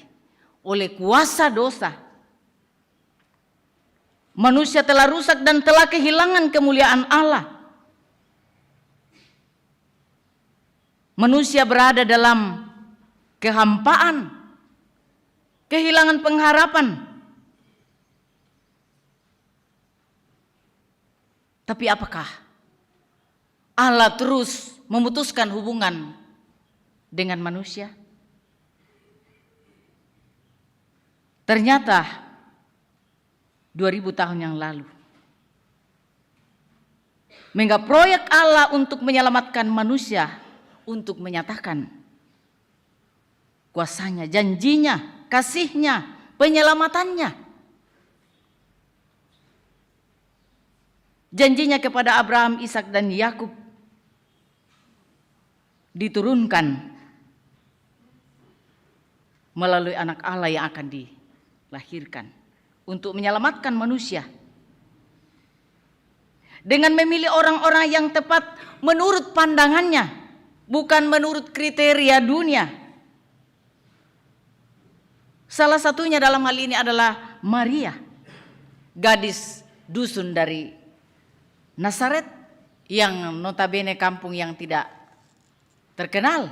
oleh kuasa dosa. Manusia telah rusak dan telah kehilangan kemuliaan Allah. Manusia berada dalam kehampaan, kehilangan pengharapan. Tapi apakah Allah terus memutuskan hubungan dengan manusia? Ternyata 2000 tahun yang lalu, mega proyek Allah untuk menyelamatkan manusia, untuk menyatakan kuasanya, janjinya, kasihnya, penyelamatannya. Janjinya kepada Abraham, Ishak dan Yakub diturunkan melalui anak Allah yang akan dilahirkan untuk menyelamatkan manusia. Dengan memilih orang-orang yang tepat menurut pandangannya, bukan menurut kriteria dunia. Salah satunya dalam hal ini adalah Maria, gadis dusun dari Nazaret yang notabene kampung yang tidak terkenal.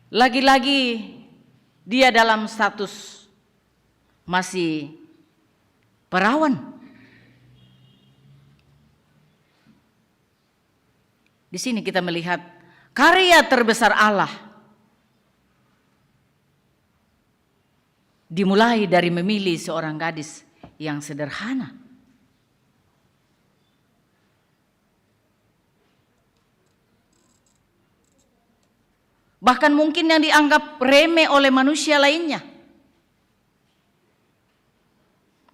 Lagi-lagi dia dalam status masih perawan. Di sini kita melihat karya terbesar Allah dimulai dari memilih seorang gadis yang sederhana. Bahkan mungkin yang dianggap remeh oleh manusia lainnya.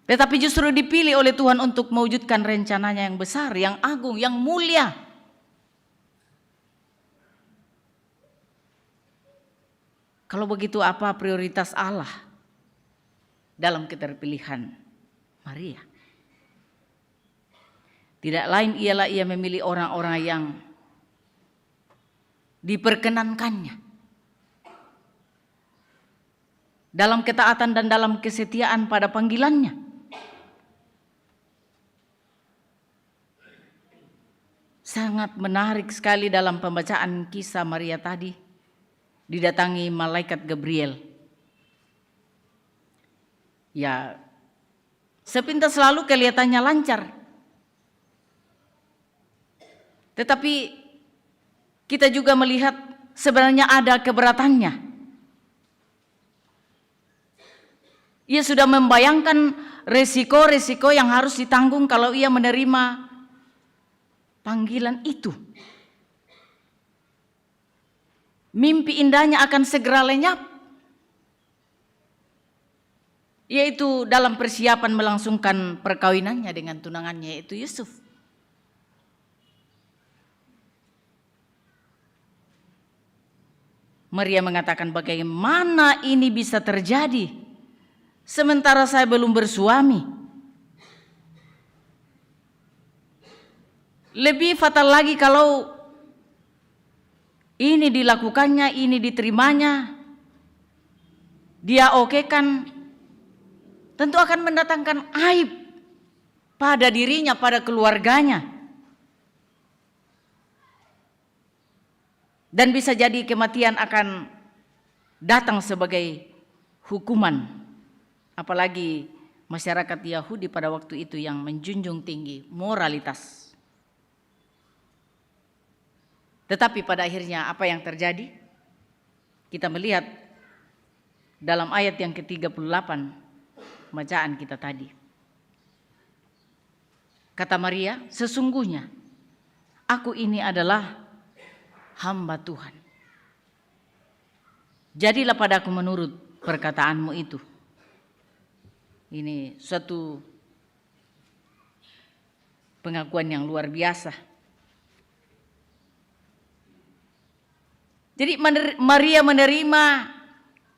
Tetapi justru dipilih oleh Tuhan untuk mewujudkan rencananya yang besar, yang agung, yang mulia. Kalau begitu apa prioritas Allah dalam keterpilihan Maria? Tidak lain ialah ia memilih orang-orang yang diperkenankannya dalam ketaatan dan dalam kesetiaan pada panggilannya. Sangat menarik sekali dalam pembacaan kisah Maria tadi, didatangi malaikat Gabriel. Ya, sepintas lalu kelihatannya lancar. Tetapi kita juga melihat sebenarnya ada keberatannya. Ia sudah membayangkan resiko-resiko yang harus ditanggung kalau ia menerima panggilan itu. Mimpi indahnya akan segera lenyap, yaitu dalam persiapan melangsungkan perkawinannya dengan tunangannya, yaitu Yusuf. Maria mengatakan, bagaimana ini bisa terjadi sementara saya belum bersuami? Lebih fatal lagi kalau ini dilakukannya, ini diterimanya, dia okekan, tentu akan mendatangkan aib pada dirinya, pada keluarganya. Dan bisa jadi kematian akan datang sebagai hukuman. Apalagi masyarakat Yahudi pada waktu itu yang menjunjung tinggi moralitas. Tetapi pada akhirnya apa yang terjadi? Kita melihat dalam ayat yang ke-38 bacaan kita tadi. Kata Maria, sesungguhnya aku ini adalah hamba Tuhan. Jadilah padaku menurut perkataanmu itu. Ini suatu pengakuan yang luar biasa. Jadi Maria menerima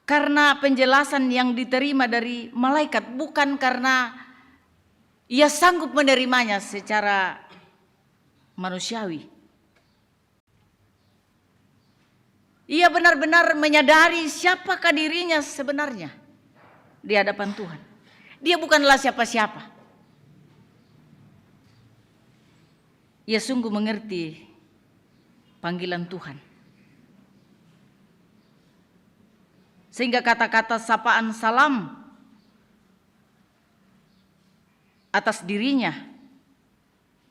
karena penjelasan yang diterima dari malaikat, bukan karena ia sanggup menerimanya secara manusiawi. Ia benar-benar menyadari siapakah dirinya sebenarnya di hadapan Tuhan. Dia bukanlah siapa-siapa. Ia sungguh mengerti panggilan Tuhan. Sehingga kata-kata sapaan salam atas dirinya,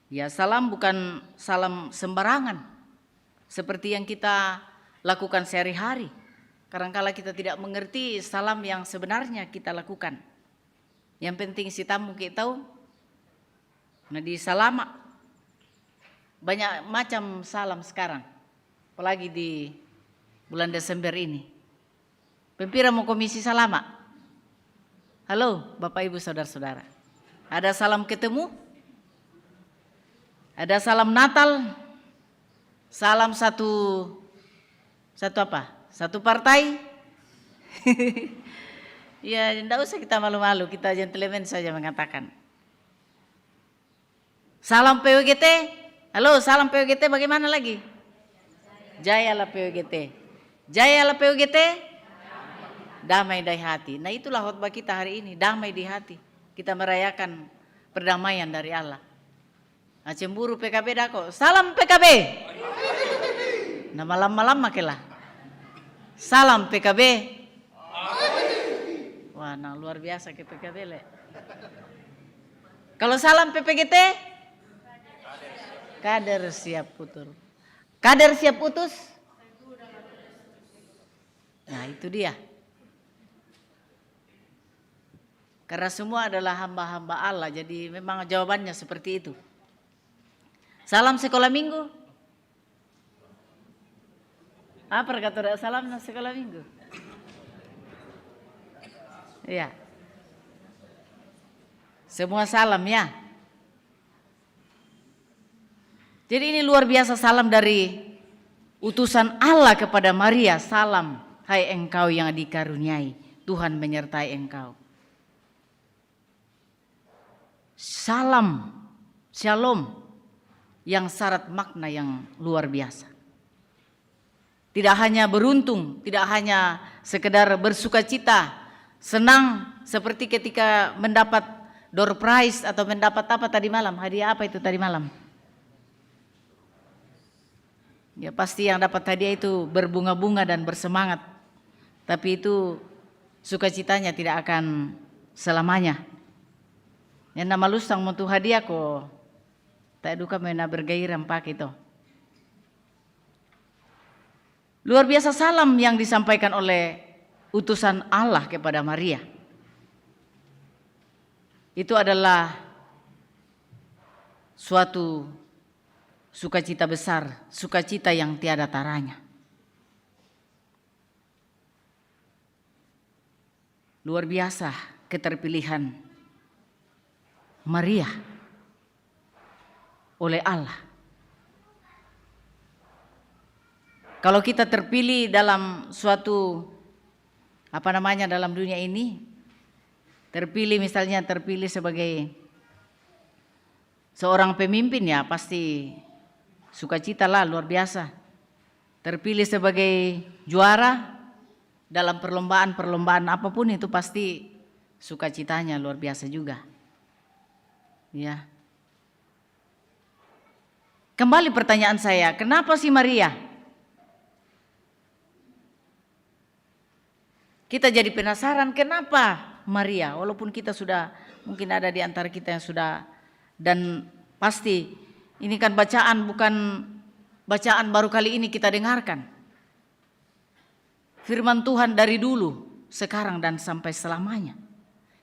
ya salam bukan salam sembarangan seperti yang kita lakukan sehari-hari. Kadang-kala kita tidak mengerti salam yang sebenarnya kita lakukan. Yang penting si tamu kita tahu. Nah di salama banyak macam salam sekarang, apalagi di bulan Desember ini. Pempira mau komisi salama. Halo Bapak Ibu Saudara-saudara. Ada salam ketemu, ada salam Natal, salam satu apa? Satu partai. Ya, tidak usah kita malu-malu, kita gentleman saja mengatakan. Salam PWGT. Halo, salam PWGT bagaimana lagi? Jayalah PWGT. Jayalah PWGT. Damai di hati. Nah, itulah khotbah kita hari ini, damai di hati. Kita merayakan perdamaian dari Allah. Nah, cemburu PKB dako. Salam PKB. Nah, malam-malam makelah. Salam PKB. Wah, nah luar biasa ke PKB le. Kalau salam PPGT, kader siap putus. Kader siap putus. Nah itu dia. Karena semua adalah hamba-hamba Allah, jadi memang jawabannya seperti itu. Salam sekolah minggu. Apa kata salam sekolah minggu? Ya. Semua salam ya. Jadi ini luar biasa salam dari utusan Allah kepada Maria. Salam, hai engkau yang dikaruniai, Tuhan menyertai engkau. Salam, shalom yang syarat makna yang luar biasa. Tidak hanya beruntung, tidak hanya sekedar bersukacita, senang seperti ketika mendapat door prize atau mendapat apa tadi malam, hadiah apa itu tadi malam? Ya pasti yang dapat hadiah itu berbunga-bunga dan bersemangat. Tapi itu sukacitanya tidak akan selamanya. Yang nama lusang mutu hadiah kok tak duka mena bergairan pak itu. Luar biasa salam yang disampaikan oleh utusan Allah kepada Maria. Itu adalah suatu sukacita besar, sukacita yang tiada taranya. Luar biasa keterpilihan Maria oleh Allah. Kalau kita terpilih dalam suatu dalam dunia ini, terpilih sebagai seorang pemimpin ya pasti sukacita lah luar biasa. terpilih sebagai juara dalam perlombaan apapun, itu pasti sukacitanya luar biasa juga. Ya. Kembali pertanyaan saya, kenapa sih Maria? Kita jadi penasaran kenapa Maria, walaupun kita sudah, mungkin ada di antara kita yang sudah, dan pasti ini kan bacaan, bukan bacaan baru kali ini kita dengarkan. Firman Tuhan dari dulu, sekarang dan sampai selamanya.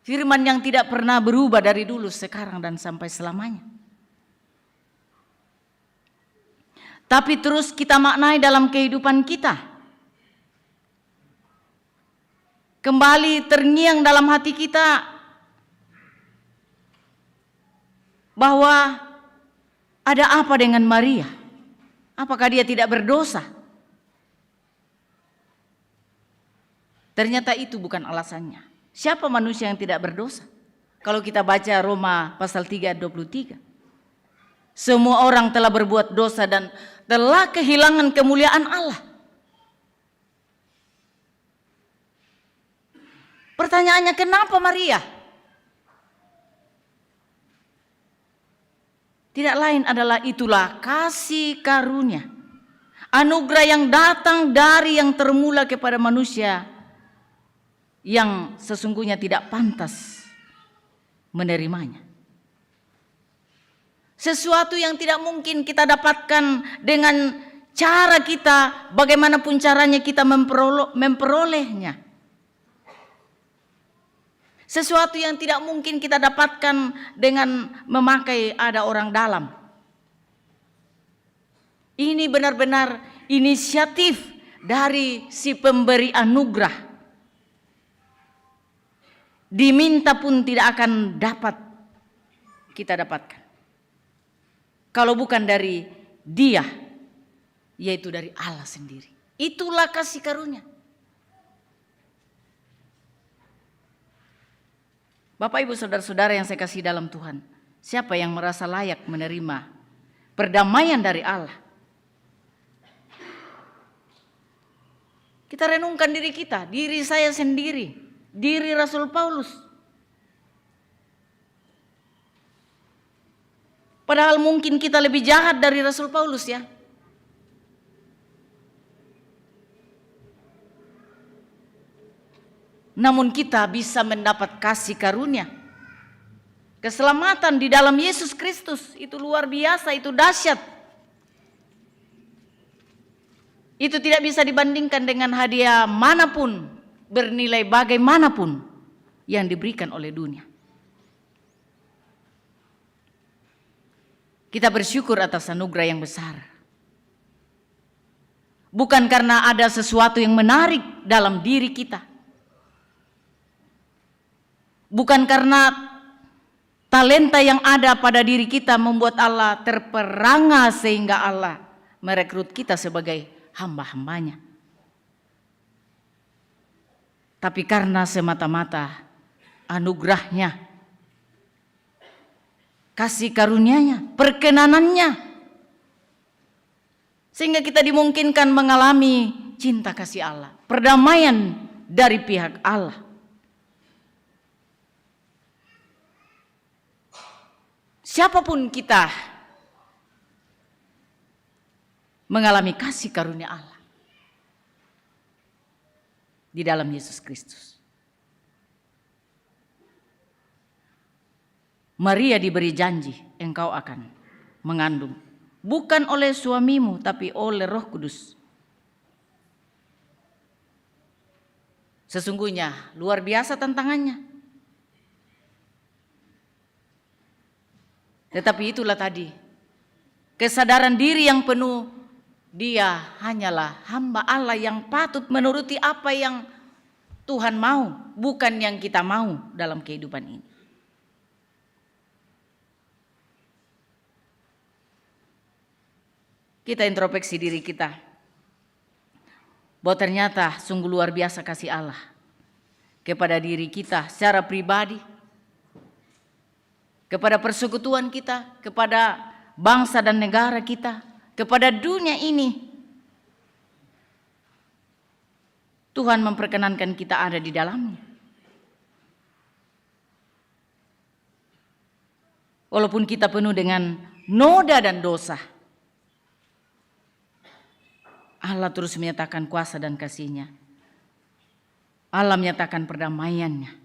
Firman yang tidak pernah berubah dari dulu, sekarang dan sampai selamanya. Tapi terus kita maknai dalam kehidupan kita. Kembali terngiang dalam hati kita bahwa ada apa dengan Maria? Apakah dia tidak berdosa? Ternyata itu bukan alasannya. Siapa manusia yang tidak berdosa? Kalau kita baca Roma pasal 3 ayat 23. Semua orang telah berbuat dosa dan telah kehilangan kemuliaan Allah. Pertanyaannya, kenapa Maria? Tidak lain adalah itulah kasih karunia, anugerah yang datang dari yang termula kepada manusia yang sesungguhnya tidak pantas menerimanya. Sesuatu yang tidak mungkin kita dapatkan dengan cara kita, bagaimanapun caranya kita memperolehnya. Sesuatu yang tidak mungkin kita dapatkan dengan memakai ada orang dalam. Ini benar-benar inisiatif dari si pemberi anugerah. Diminta pun tidak akan dapat kita dapatkan. Kalau bukan dari Dia, yaitu dari Allah sendiri. Itulah kasih karunia. Bapak, Ibu, Saudara-saudara yang saya kasih dalam Tuhan, siapa yang merasa layak menerima perdamaian dari Allah? Kita renungkan diri kita, diri saya sendiri, diri Rasul Paulus. Padahal mungkin kita lebih jahat dari Rasul Paulus, ya. Namun kita bisa mendapat kasih karunia, keselamatan di dalam Yesus Kristus. Itu luar biasa, itu dahsyat. Itu tidak bisa dibandingkan dengan hadiah manapun, bernilai bagaimanapun yang diberikan oleh dunia. Kita bersyukur atas anugerah yang besar. Bukan karena ada sesuatu yang menarik dalam diri kita. Bukan karena talenta yang ada pada diri kita membuat Allah terperangah sehingga Allah merekrut kita sebagai hamba-hambanya. Tapi karena semata-mata anugerahnya, kasih karunia-Nya, perkenanannya, sehingga kita dimungkinkan mengalami cinta kasih Allah, perdamaian dari pihak Allah. Siapapun kita mengalami kasih karunia Allah di dalam Yesus Kristus. Maria diberi janji, engkau akan mengandung, bukan oleh suamimu tapi oleh Roh Kudus. Sesungguhnya luar biasa tantangannya. Tetapi itulah tadi, kesadaran diri yang penuh, dia hanyalah hamba Allah yang patut menuruti apa yang Tuhan mau, bukan yang kita mau dalam kehidupan ini. Kita introspeksi diri kita, bahwa ternyata sungguh luar biasa kasih Allah kepada diri kita secara pribadi, kepada persekutuan kita, kepada bangsa dan negara kita, kepada dunia ini. Tuhan memperkenankan kita ada di dalamnya. Walaupun kita penuh dengan noda dan dosa, Allah terus menyatakan kuasa dan kasih-Nya. Allah menyatakan perdamaian-Nya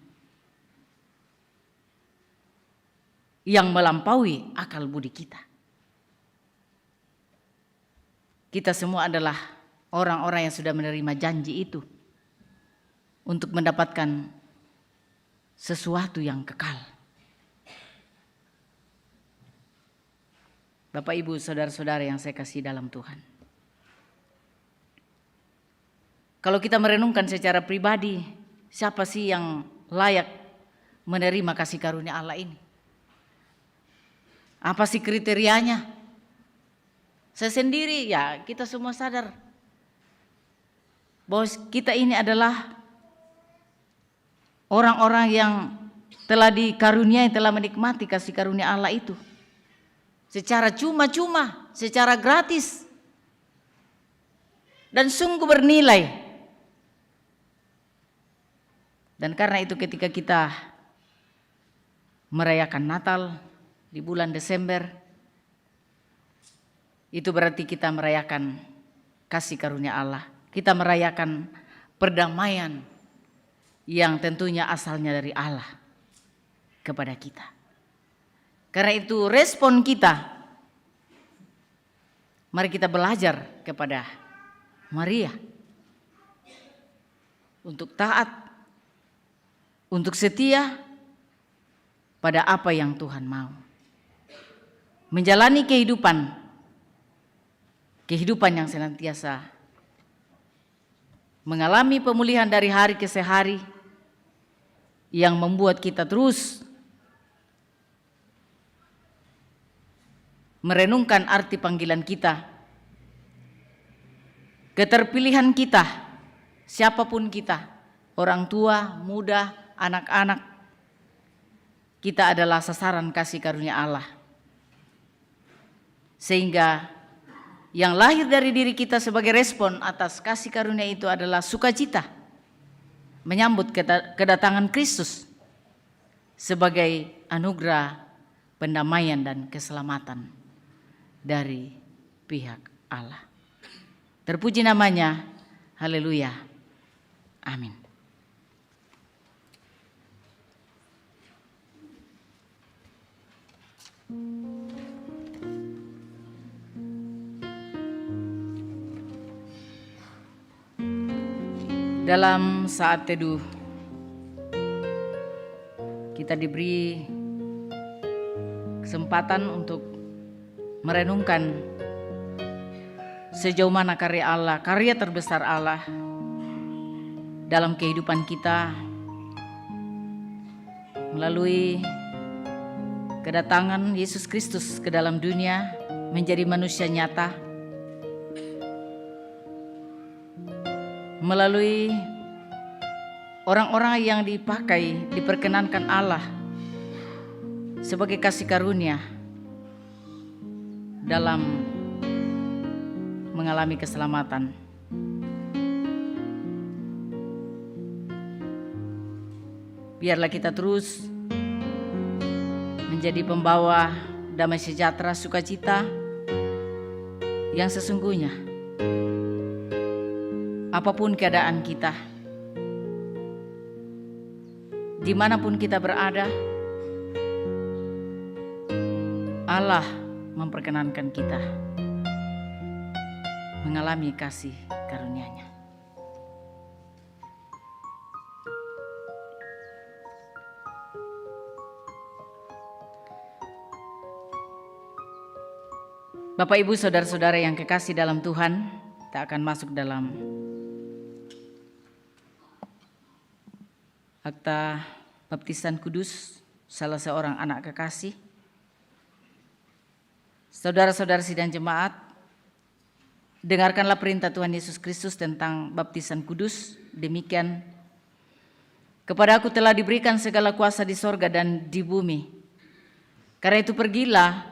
yang melampaui akal budi kita. Kita semua adalah orang-orang yang sudah menerima janji itu untuk mendapatkan sesuatu yang kekal. Bapak, Ibu, saudara-saudara yang saya kasih dalam Tuhan. Kalau kita merenungkan secara pribadi, siapa sih yang layak menerima kasih karunia Allah ini? Apa sih kriterianya? Saya sendiri, ya kita semua sadar bahwa kita ini adalah orang-orang yang telah dikaruniai, telah menikmati kasih karunia Allah itu secara cuma-cuma, secara gratis, dan sungguh bernilai. Dan karena itu ketika kita merayakan Natal di bulan Desember, itu berarti kita merayakan kasih karunia Allah. Kita merayakan perdamaian yang tentunya asalnya dari Allah kepada kita. Karena itu respon kita, mari kita belajar kepada Maria untuk taat, untuk setia pada apa yang Tuhan mau. Menjalani kehidupan yang senantiasa mengalami pemulihan dari hari ke hari yang membuat kita terus merenungkan arti panggilan kita, keterpilihan kita, siapapun kita, orang tua, muda, anak-anak, kita adalah sasaran kasih karunia Allah. Sehingga yang lahir dari diri kita sebagai respon atas kasih karunia itu adalah sukacita menyambut kedatangan Kristus sebagai anugerah pendamaian dan keselamatan dari pihak Allah. Terpuji namanya, haleluya, amin. Dalam saat teduh, kita diberi kesempatan untuk merenungkan sejauh mana karya Allah, karya terbesar Allah dalam kehidupan kita melalui kedatangan Yesus Kristus ke dalam dunia menjadi manusia nyata, melalui orang-orang yang diperkenankan Allah sebagai kasih karunia dalam mengalami keselamatan. Biarlah kita terus menjadi pembawa damai sejahtera, sukacita yang sesungguhnya. Apapun keadaan kita, dimanapun kita berada, Allah memperkenankan kita mengalami kasih karunia-Nya. Bapak, Ibu, saudara-saudara yang kekasih dalam Tuhan, kita akan masuk dalam akta baptisan kudus salah seorang anak kekasih. Saudara-saudara sidang jemaat, dengarkanlah perintah Tuhan Yesus Kristus tentang baptisan kudus. Demikian, kepada aku telah diberikan segala kuasa di sorga dan di bumi. Karena itu pergilah,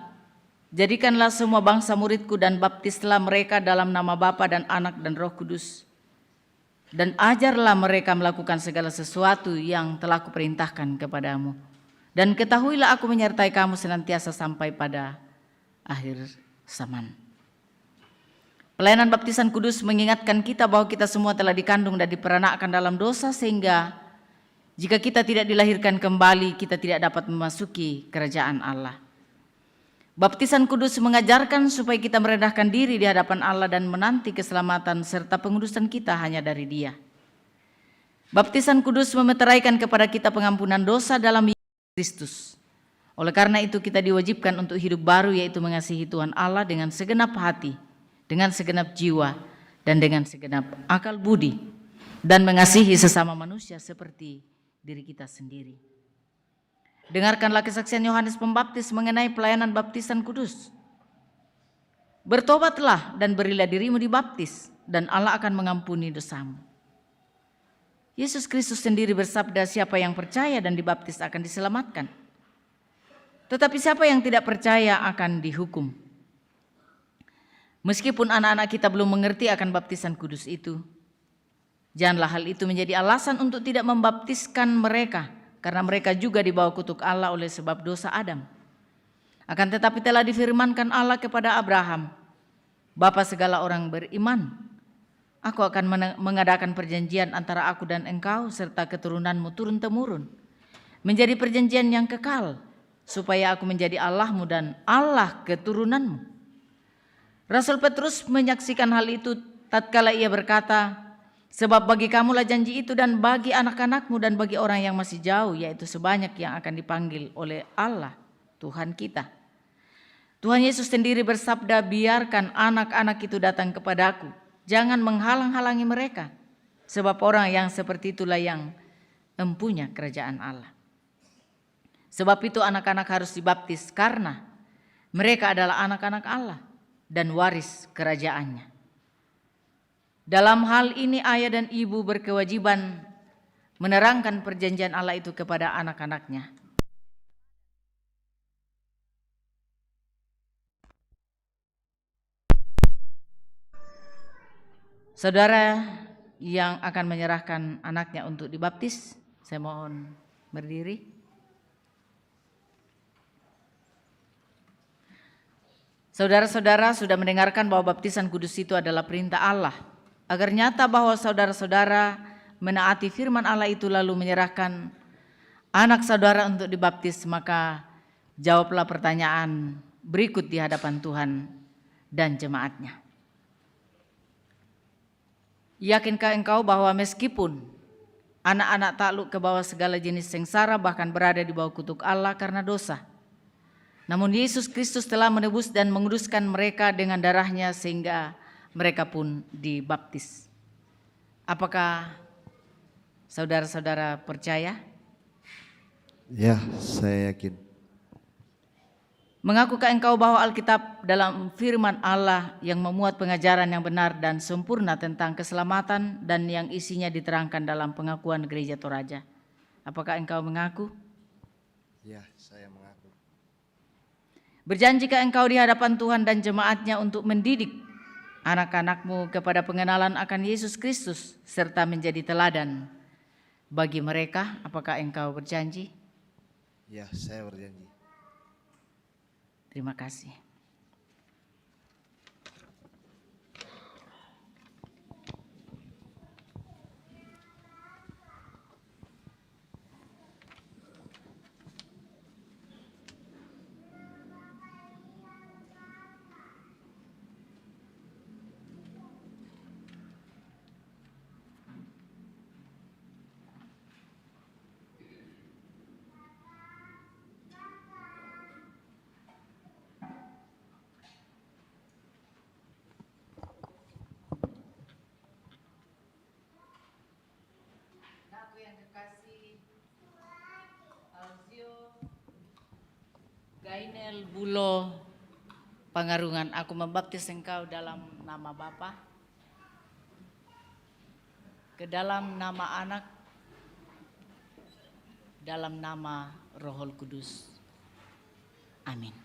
jadikanlah semua bangsa muridku dan baptislah mereka dalam nama Bapa dan Anak dan Roh Kudus. dan ajarlah mereka melakukan segala sesuatu yang telah kuperintahkan kepadamu. Dan ketahuilah aku menyertai kamu senantiasa sampai pada akhir zaman. Pelayanan baptisan kudus mengingatkan kita bahwa kita semua telah dikandung dan diperanakkan dalam dosa, sehingga jika kita tidak dilahirkan kembali, kita tidak dapat memasuki kerajaan Allah. Baptisan kudus mengajarkan supaya kita merendahkan diri di hadapan Allah dan menanti keselamatan serta pengudusan kita hanya dari Dia. Baptisan kudus memeteraikan kepada kita pengampunan dosa dalam Yesus Kristus. Oleh karena itu kita diwajibkan untuk hidup baru, yaitu mengasihi Tuhan Allah dengan segenap hati, dengan segenap jiwa, dan dengan segenap akal budi, dan mengasihi sesama manusia seperti diri kita sendiri. Dengarkanlah kesaksian Yohanes Pembaptis mengenai pelayanan baptisan kudus. Bertobatlah dan berilah dirimu dibaptis, dan Allah akan mengampuni dosamu. Yesus Kristus sendiri bersabda, siapa yang percaya dan dibaptis akan diselamatkan. Tetapi siapa yang tidak percaya akan dihukum. Meskipun anak-anak kita belum mengerti akan baptisan kudus itu, janganlah hal itu menjadi alasan untuk tidak membaptiskan mereka, karena mereka juga dibawa kutuk Allah oleh sebab dosa Adam. Akan tetapi telah difirmankan Allah kepada Abraham, bapa segala orang beriman, aku akan mengadakan perjanjian antara aku dan engkau serta keturunanmu turun-temurun, menjadi perjanjian yang kekal, supaya aku menjadi Allahmu dan Allah keturunanmu. Rasul Petrus menyaksikan hal itu tatkala ia berkata, sebab bagi kamulah janji itu dan bagi anak-anakmu dan bagi orang yang masih jauh, yaitu sebanyak yang akan dipanggil oleh Allah Tuhan kita. Tuhan Yesus sendiri bersabda, biarkan anak-anak itu datang kepadaku, jangan menghalang-halangi mereka, sebab orang yang seperti itulah yang empunya kerajaan Allah. Sebab itu anak-anak harus dibaptis karena mereka adalah anak-anak Allah dan waris kerajaannya. Dalam hal ini ayah dan ibu berkewajiban menerangkan perjanjian Allah itu kepada anak-anaknya. Saudara yang akan menyerahkan anaknya untuk dibaptis, saya mohon berdiri. Saudara-saudara sudah mendengarkan bahwa baptisan kudus itu adalah perintah Allah. Agar nyata bahwa saudara-saudara menaati firman Allah itu lalu menyerahkan anak saudara untuk dibaptis, maka jawablah pertanyaan berikut di hadapan Tuhan dan jemaatnya. Yakinkah engkau bahwa meskipun anak-anak takluk ke bawah segala jenis sengsara, bahkan berada di bawah kutuk Allah karena dosa, namun Yesus Kristus telah menebus dan menguduskan mereka dengan darahnya sehingga mereka pun dibaptis? Apakah saudara-saudara percaya? Ya, saya yakin. Mengakukah engkau bahwa Alkitab dalam firman Allah yang memuat pengajaran yang benar dan sempurna tentang keselamatan dan yang isinya diterangkan dalam pengakuan Gereja Toraja? Apakah engkau mengaku? Ya, saya mengaku. Berjanjikah engkau di hadapan Tuhan dan jemaatnya untuk mendidik anak-anakmu kepada pengenalan akan Yesus Kristus serta menjadi teladan bagi mereka? Apakah engkau berjanji? Ya, saya berjanji. Terima kasih. Gainel Bulo Pangarungan, aku membaptis engkau dalam nama Bapa, ke dalam nama Anak, dalam nama Roh Kudus. Amin.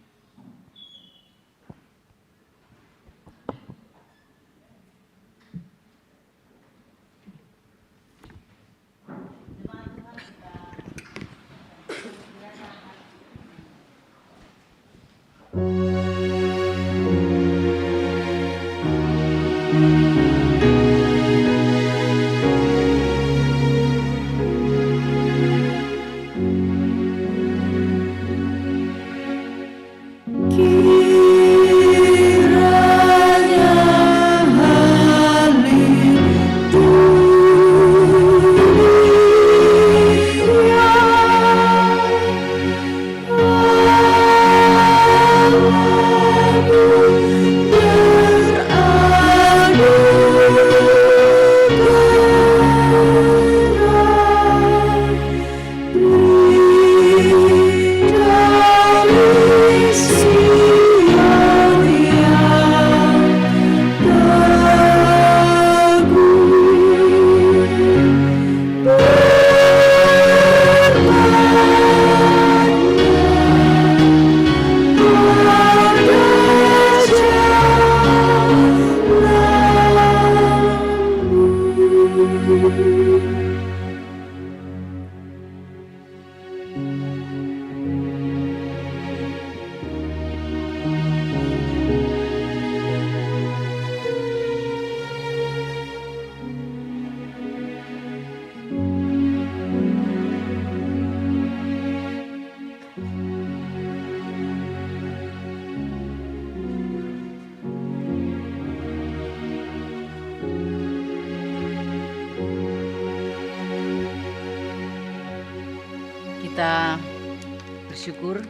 Kita bersyukur.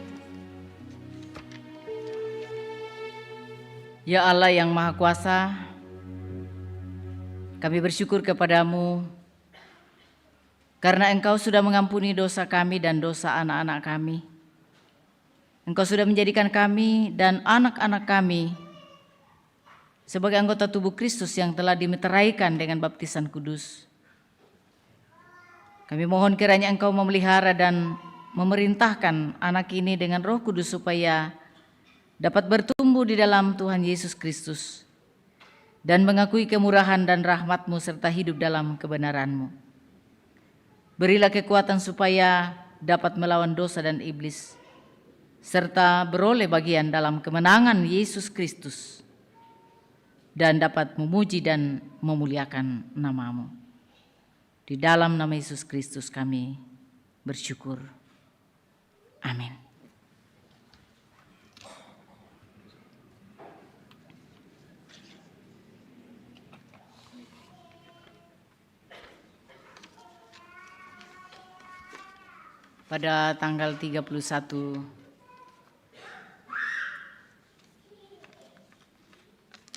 Ya Allah yang Maha Kuasa, kami bersyukur kepadamu karena Engkau sudah mengampuni dosa kami dan dosa anak-anak kami. Engkau sudah menjadikan kami dan anak-anak kami sebagai anggota tubuh Kristus yang telah dimeteraikan dengan baptisan kudus. Kami mohon kiranya Engkau memelihara dan memerintahkan anak ini dengan Roh Kudus supaya dapat bertumbuh di dalam Tuhan Yesus Kristus dan mengakui kemurahan dan rahmat-Mu serta hidup dalam kebenaran-Mu. Berilah kekuatan supaya dapat melawan dosa dan iblis serta beroleh bagian dalam kemenangan Yesus Kristus dan dapat memuji dan memuliakan nama-Mu. Di dalam nama Yesus Kristus kami bersyukur. Amin. Pada tanggal 31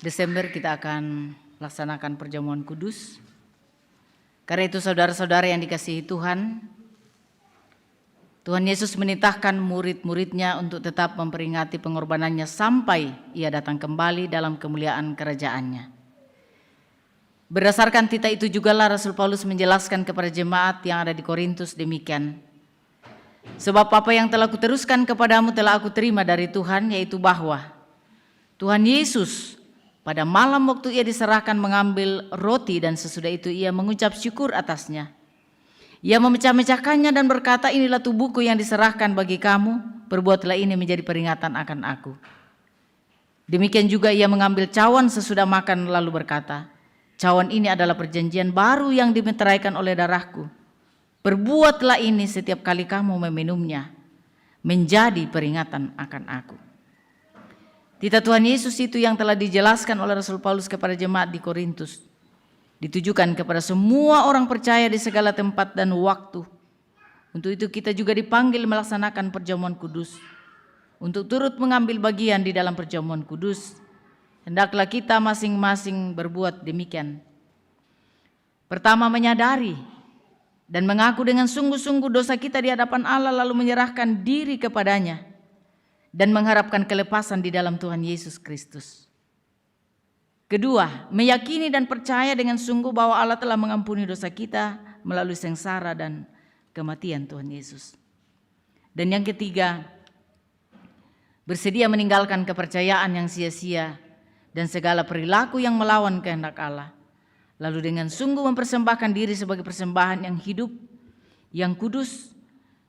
Desember kita akan laksanakan perjamuan kudus. Karena itu saudara-saudara yang dikasihi Tuhan, Tuhan Yesus menitahkan murid-muridnya untuk tetap memperingati pengorbanannya sampai ia datang kembali dalam kemuliaan kerajaannya. Berdasarkan titah itu jugalah Rasul Paulus menjelaskan kepada jemaat yang ada di Korintus demikian. Sebab apa yang telah kuteruskan kepadamu telah aku terima dari Tuhan, yaitu bahwa Tuhan Yesus pada malam waktu ia diserahkan mengambil roti dan sesudah itu ia mengucap syukur atasnya. Ia memecah-mecahkannya dan berkata, inilah tubuhku yang diserahkan bagi kamu, perbuatlah ini menjadi peringatan akan aku. Demikian juga ia mengambil cawan sesudah makan lalu berkata, cawan ini adalah perjanjian baru yang dimeteraikan oleh darahku. Perbuatlah ini setiap kali kamu meminumnya, menjadi peringatan akan aku. Titah Tuhan Yesus itu yang telah dijelaskan oleh Rasul Paulus kepada jemaat di Korintus ditujukan kepada semua orang percaya di segala tempat dan waktu. Untuk itu kita juga dipanggil melaksanakan perjamuan kudus. Untuk turut mengambil bagian di dalam perjamuan kudus, hendaklah kita masing-masing berbuat demikian. Pertama, menyadari dan mengaku dengan sungguh-sungguh dosa kita di hadapan Allah lalu menyerahkan diri kepadanya dan mengharapkan kelepasan di dalam Tuhan Yesus Kristus. Kedua, meyakini dan percaya dengan sungguh bahwa Allah telah mengampuni dosa kita melalui sengsara dan kematian Tuhan Yesus. Dan yang ketiga, bersedia meninggalkan kepercayaan yang sia-sia dan segala perilaku yang melawan kehendak Allah. Lalu dengan sungguh mempersembahkan diri sebagai persembahan yang hidup, yang kudus,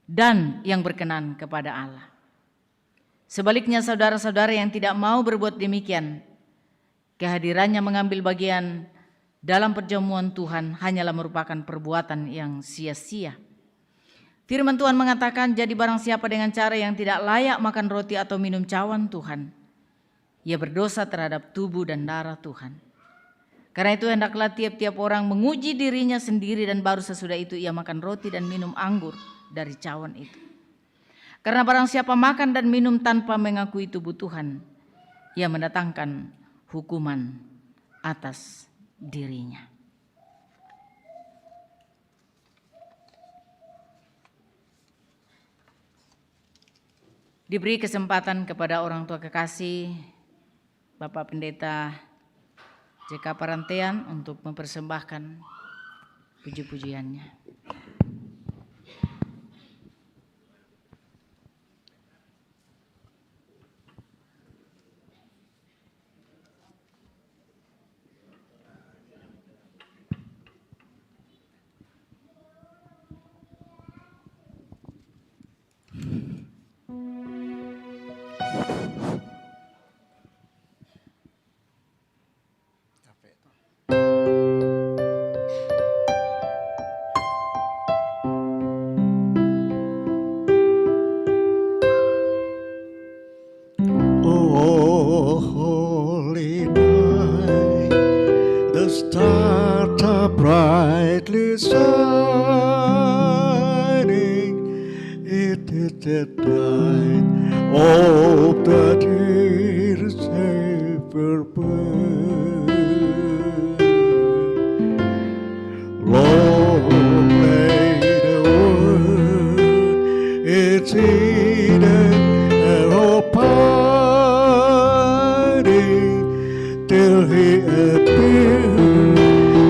dan yang berkenan kepada Allah. Sebaliknya saudara-saudara yang tidak mau berbuat demikian, kehadirannya mengambil bagian dalam perjamuan Tuhan hanyalah merupakan perbuatan yang sia-sia. Firman Tuhan mengatakan, jadi barang siapa dengan cara yang tidak layak makan roti atau minum cawan Tuhan, ia berdosa terhadap tubuh dan darah Tuhan. Karena itu hendaklah tiap-tiap orang menguji dirinya sendiri dan baru sesudah itu ia makan roti dan minum anggur dari cawan itu. Karena barang siapa makan dan minum tanpa mengakui tubuh Tuhan, ia mendatangkan hukuman atas dirinya. Diberi kesempatan kepada orang tua kekasih Bapak Pendeta JK Parantean untuk mempersembahkan puji-pujiannya. brightly shining, it is the light of the dear Savior birth. Lord, may the word it's hidden and abiding till He appears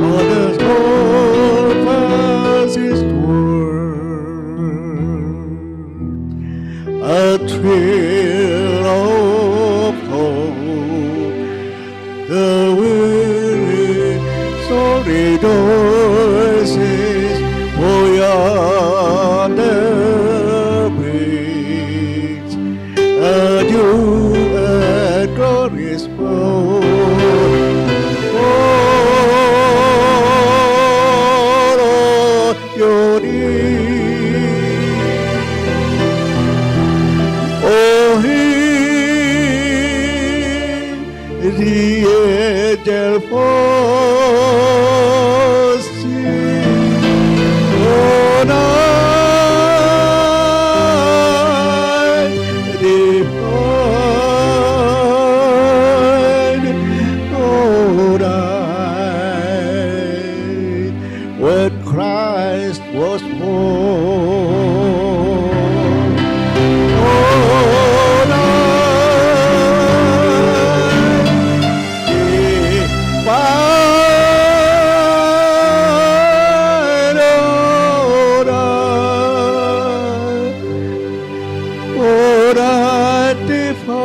on the surface world. A thrill of hope, the weary soul rejoices, for yonder breaks a new and glorious morn. Follow your need. Oh, He, the angel force, oh, night divine, oh, night when Christ was born. Oh, night divine, oh, night divine.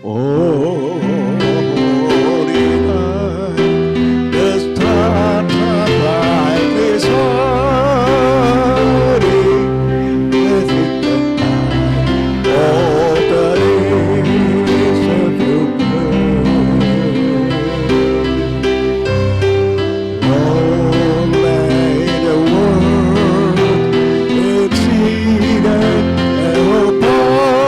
Oh, holy night, the stars are brightly shining, as in the night of the days of your birth. Long lay the world exceeded and abiding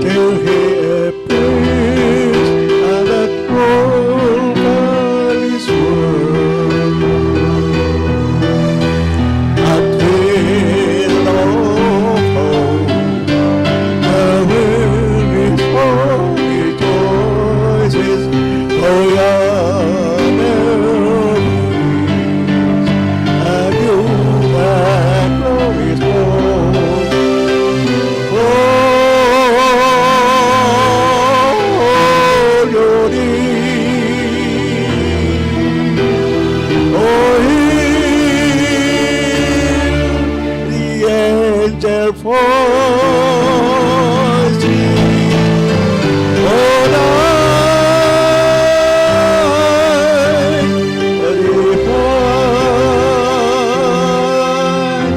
till He appears at the throne of His world. A thrill of hope, the weary soul rejoices, for yonder breeze a new and glorious morn. Oh, your need. Oh, hear the angel voice. Oh, night divine,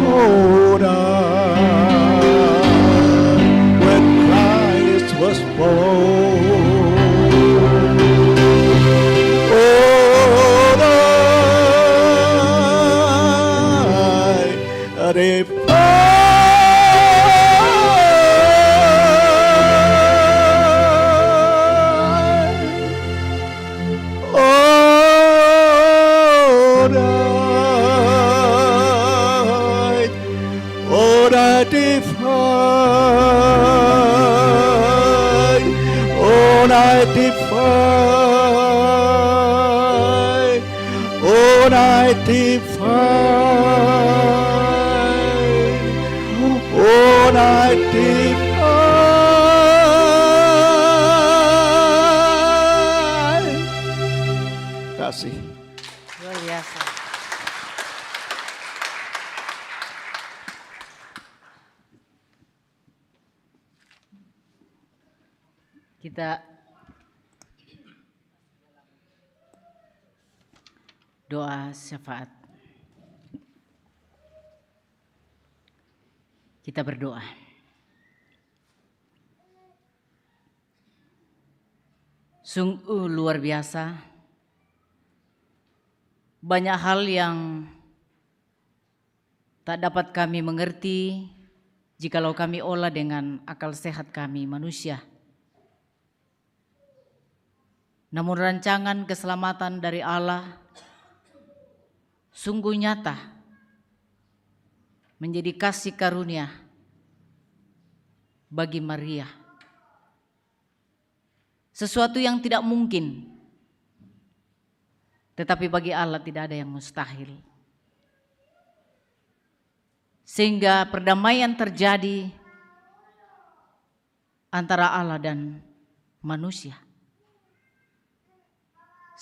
oh, night when Christ was born. Oh, night divine, oh, night, oh, night divine, oh, night divine, oh, night divine, oh, night divine. Kasih. Luar biasa. Kita doa syafaat. Kita berdoa. Sungguh luar biasa. Banyak hal yang tak dapat kami mengerti jikalau kami olah dengan akal sehat kami manusia. Namun rancangan keselamatan dari Allah sungguh nyata menjadi kasih karunia bagi Maria. Sesuatu yang tidak mungkin, tetapi bagi Allah tidak ada yang mustahil. Sehingga perdamaian terjadi antara Allah dan manusia.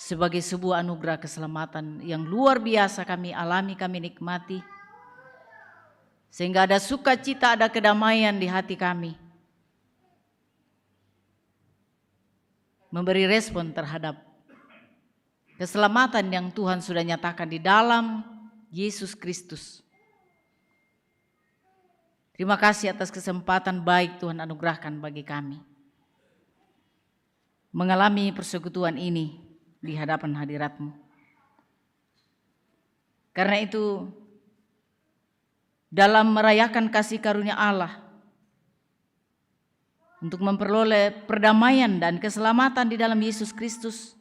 Sebagai sebuah anugerah keselamatan yang luar biasa kami alami, kami nikmati. Sehingga ada sukacita, ada kedamaian di hati kami. Memberi respon terhadap keselamatan yang Tuhan sudah nyatakan di dalam Yesus Kristus. Terima kasih atas kesempatan baik Tuhan anugerahkan bagi kami mengalami persekutuan ini di hadapan hadirat-Mu. Karena itu, dalam merayakan kasih karunia Allah untuk memperoleh perdamaian dan keselamatan di dalam Yesus Kristus,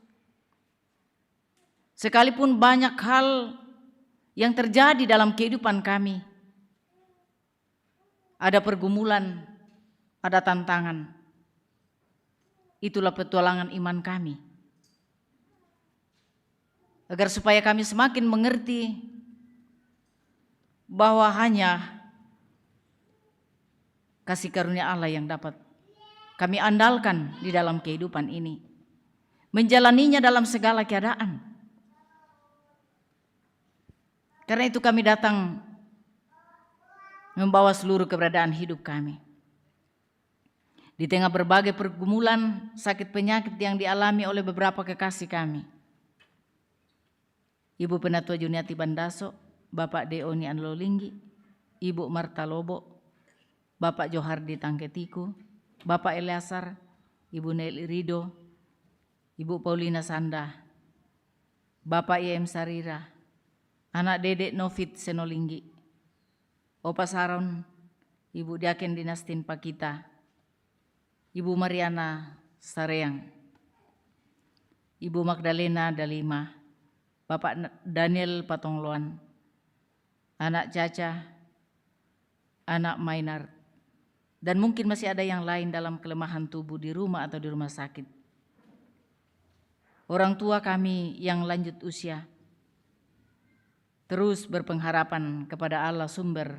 sekalipun banyak hal yang terjadi dalam kehidupan kami, ada pergumulan, ada tantangan, itulah petualangan iman kami. Agar supaya kami semakin mengerti bahwa hanya kasih karunia Allah yang dapat kami andalkan di dalam kehidupan ini, menjalaninya dalam segala keadaan. Karena itu kami datang membawa seluruh keberadaan hidup kami. Di tengah berbagai pergumulan, sakit penyakit yang dialami oleh beberapa kekasih kami. Ibu Penatua Juniati Bandaso, Bapak Deoni Anlolinggi, Ibu Marta Lobo, Bapak Johardi Tangketiku, Bapak Eliasar, Ibu Nelly Rido, Ibu Paulina Sanda, Bapak IM Sarira, Anak Dedek Novit Senolinggi, Opa Saron, Ibu Diaken Dinastin Pakita, Ibu Mariana Sareang, Ibu Magdalena Dalima, Bapak Daniel Patongloan, Anak Caca, Anak Mainar, dan mungkin masih ada yang lain dalam kelemahan tubuh di rumah atau di rumah sakit. Orang tua kami yang lanjut usia, terus berpengharapan kepada Allah sumber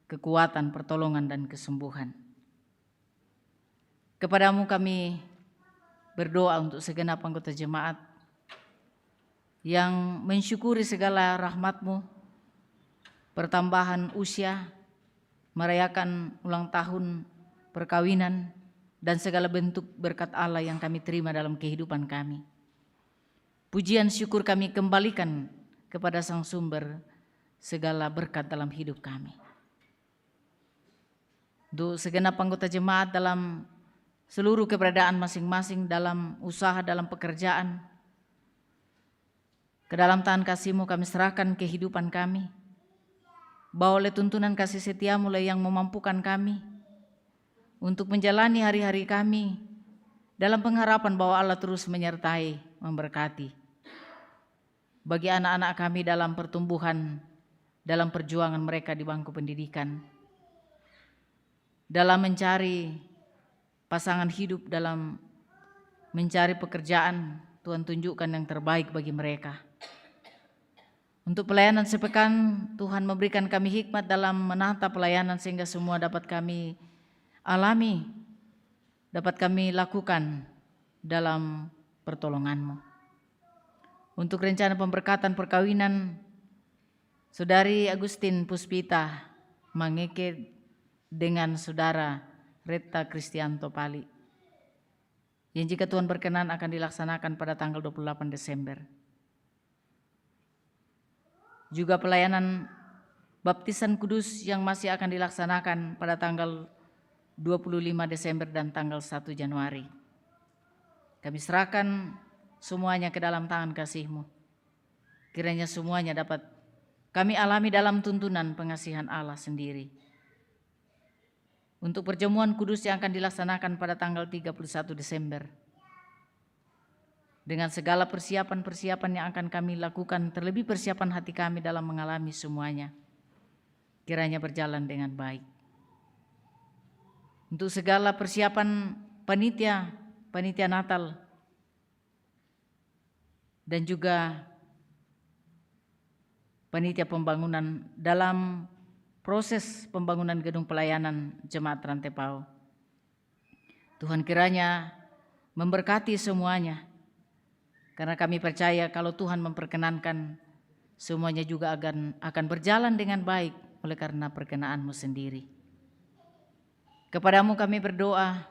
kekuatan, pertolongan, dan kesembuhan. Kepadamu kami berdoa untuk segenap anggota jemaat yang mensyukuri segala rahmat-Mu, pertambahan usia, merayakan ulang tahun perkawinan, dan segala bentuk berkat Allah yang kami terima dalam kehidupan kami. Pujian syukur kami kembalikan kepada Sang Sumber segala berkat dalam hidup kami. Untuk segenap anggota jemaat dalam seluruh keberadaan masing-masing, dalam usaha, dalam pekerjaan, ke dalam tangan kasih-Mu kami serahkan kehidupan kami. Bahwa oleh tuntunan kasih setia-Mu yang memampukan kami untuk menjalani hari-hari kami dalam pengharapan bahwa Allah terus menyertai, memberkati. Bagi anak-anak kami dalam pertumbuhan, dalam perjuangan mereka di bangku pendidikan, dalam mencari pasangan hidup, dalam mencari pekerjaan, Tuhan tunjukkan yang terbaik bagi mereka. Untuk pelayanan sepekan, Tuhan memberikan kami hikmat dalam menata pelayanan sehingga semua dapat kami alami, dapat kami lakukan dalam pertolongan-Mu. Untuk rencana pemberkatan perkawinan Saudari Agustin Puspita Mangeke dengan Saudara Retta Kristianto Pali, yang jika Tuhan berkenan akan dilaksanakan pada tanggal 28 Desember. Juga pelayanan baptisan kudus yang masih akan dilaksanakan pada tanggal 25 Desember dan tanggal 1 Januari. Kami serahkan semuanya ke dalam tangan kasih-Mu. Kiranya semuanya dapat kami alami dalam tuntunan pengasihan Allah sendiri. Untuk perjamuan kudus yang akan dilaksanakan pada tanggal 31 Desember. Dengan segala persiapan-persiapan yang akan kami lakukan, terlebih persiapan hati kami dalam mengalami semuanya, kiranya berjalan dengan baik. Untuk segala persiapan panitia Natal, dan juga panitia pembangunan dalam proses pembangunan gedung pelayanan Jemaat Rantai Pau. Tuhan kiranya memberkati semuanya, karena kami percaya kalau Tuhan memperkenankan, semuanya juga akan berjalan dengan baik oleh karena perkenan-Mu sendiri. Kepadamu kami berdoa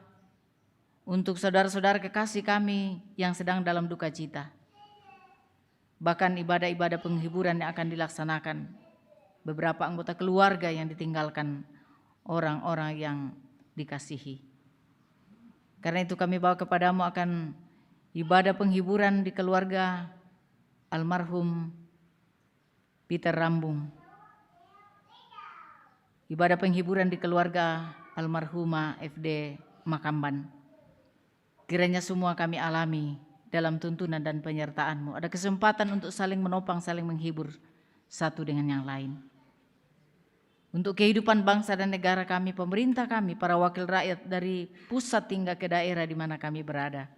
untuk saudara-saudara kekasih kami yang sedang dalam duka cita. Bahkan ibadah-ibadah penghiburan yang akan dilaksanakan, beberapa anggota keluarga yang ditinggalkan orang-orang yang dikasihi. Karena itu kami bawa kepadamu akan ibadah penghiburan di keluarga almarhum Peter Rambung. Ibadah penghiburan di keluarga almarhumah FD Makamban. Kiranya semua kami alami dalam tuntunan dan penyertaan-Mu. Ada kesempatan untuk saling menopang, saling menghibur satu dengan yang lain. Untuk kehidupan bangsa dan negara kami, pemerintah kami, para wakil rakyat dari pusat hingga ke daerah di mana kami berada.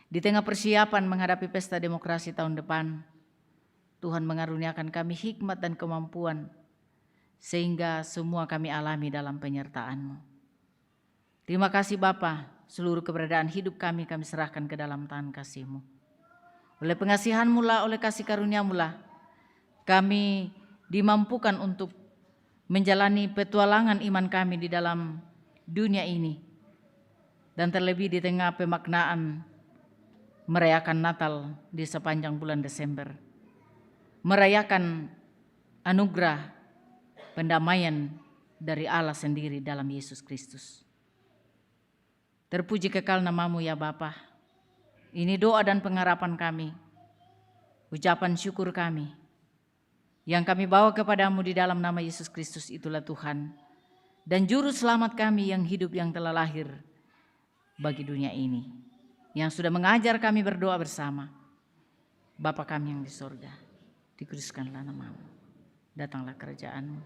Di tengah persiapan menghadapi pesta demokrasi tahun depan, Tuhan mengaruniakan kami hikmat dan kemampuan, sehingga semua kami alami dalam penyertaan-Mu. Terima kasih Bapa, seluruh keberadaan hidup kami serahkan ke dalam tangan kasih-Mu. Oleh pengasihan-Mu lah, oleh kasih karunia-Mu lah, kami dimampukan untuk menjalani petualangan iman kami di dalam dunia ini. Dan terlebih di tengah pemaknaan merayakan Natal di sepanjang bulan Desember. Merayakan anugerah pendamaian dari Allah sendiri dalam Yesus Kristus. Terpuji kekal nama-Mu ya Bapa. Ini doa dan pengharapan kami, ucapan syukur kami, yang kami bawa kepadamu di dalam nama Yesus Kristus, itulah Tuhan dan Juru Selamat kami yang hidup, yang telah lahir bagi dunia ini, yang sudah mengajar kami berdoa bersama. Bapa kami yang di sorga, dikuduskanlah nama-Mu, datanglah kerajaan-Mu,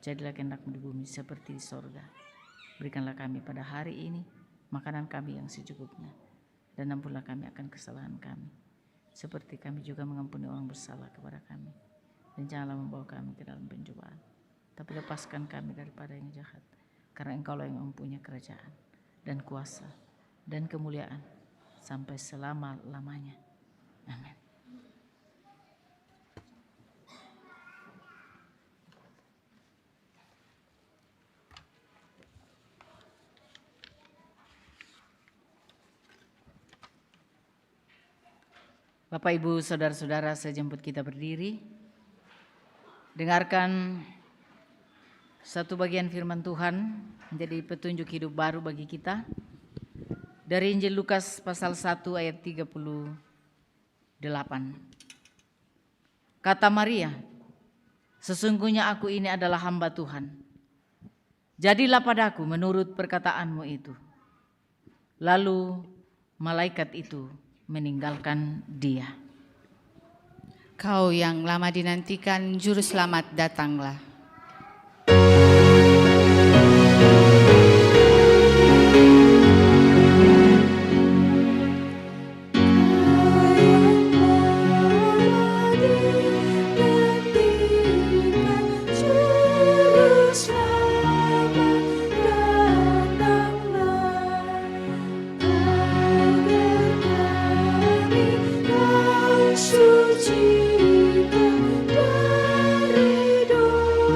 jadilah kehendak-Mu di bumi seperti di sorga. Berikanlah kami pada hari ini makanan kami yang secukupnya, dan ampunilah kami akan kesalahan kami, seperti kami juga mengampuni orang bersalah kepada kami. Dan janganlah membawa kami ke dalam pencobaan, tapi lepaskan kami daripada yang jahat, karena Engkaulah yang mempunyai kerajaan dan kuasa dan kemuliaan sampai selama-lamanya. Amin. Bapak, Ibu, saudara-saudara, sejemput kita berdiri, dengarkan satu bagian firman Tuhan menjadi petunjuk hidup baru bagi kita. Dari Injil Lukas pasal 1 ayat 38. Kata Maria, sesungguhnya aku ini adalah hamba Tuhan. Jadilah padaku menurut perkataanmu itu. Lalu malaikat itu meninggalkan dia. Kau yang lama dinantikan, Juru Selamat, datanglah. Suci dari dosa.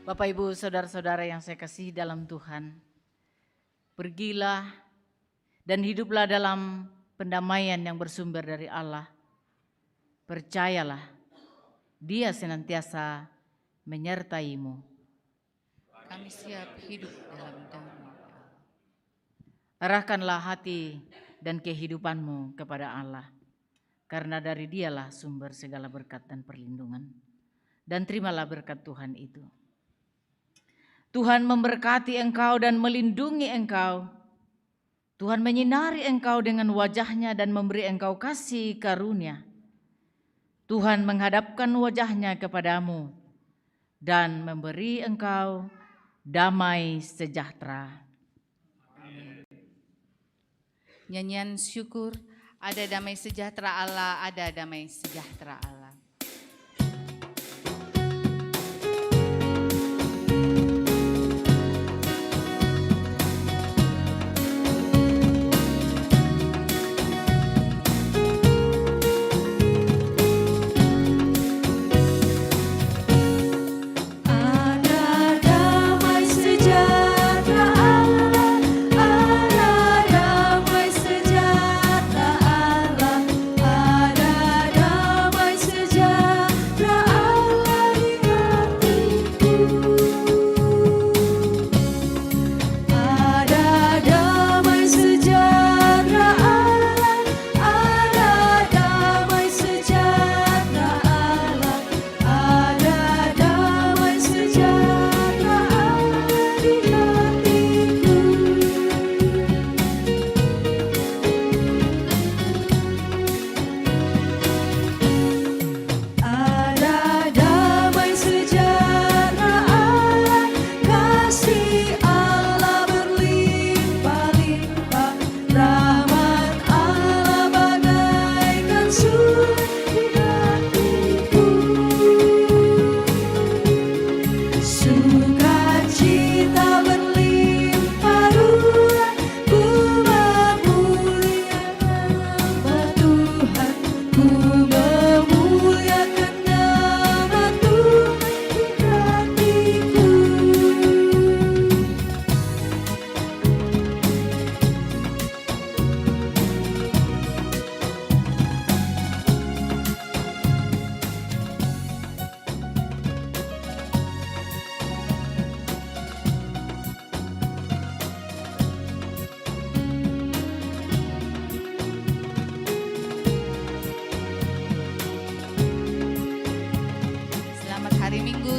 Bapak, Ibu, saudara-saudara yang saya kasihi dalam Tuhan, pergilah dan hiduplah dalam pendamaian yang bersumber dari Allah. Percayalah, Dia senantiasa menyertaimu. Kami siap hidup dalam damai. Arahkanlah hati dan kehidupanmu kepada Allah, karena dari Dialah sumber segala berkat dan perlindungan. Dan terimalah berkat Tuhan itu. Tuhan memberkati engkau dan melindungi engkau. Tuhan menyinari engkau dengan wajah-Nya dan memberi engkau kasih karunia. Tuhan menghadapkan wajah-Nya kepadamu dan memberi engkau damai sejahtera. Nyanyian syukur, ada damai sejahtera Allah, ada damai sejahtera Allah.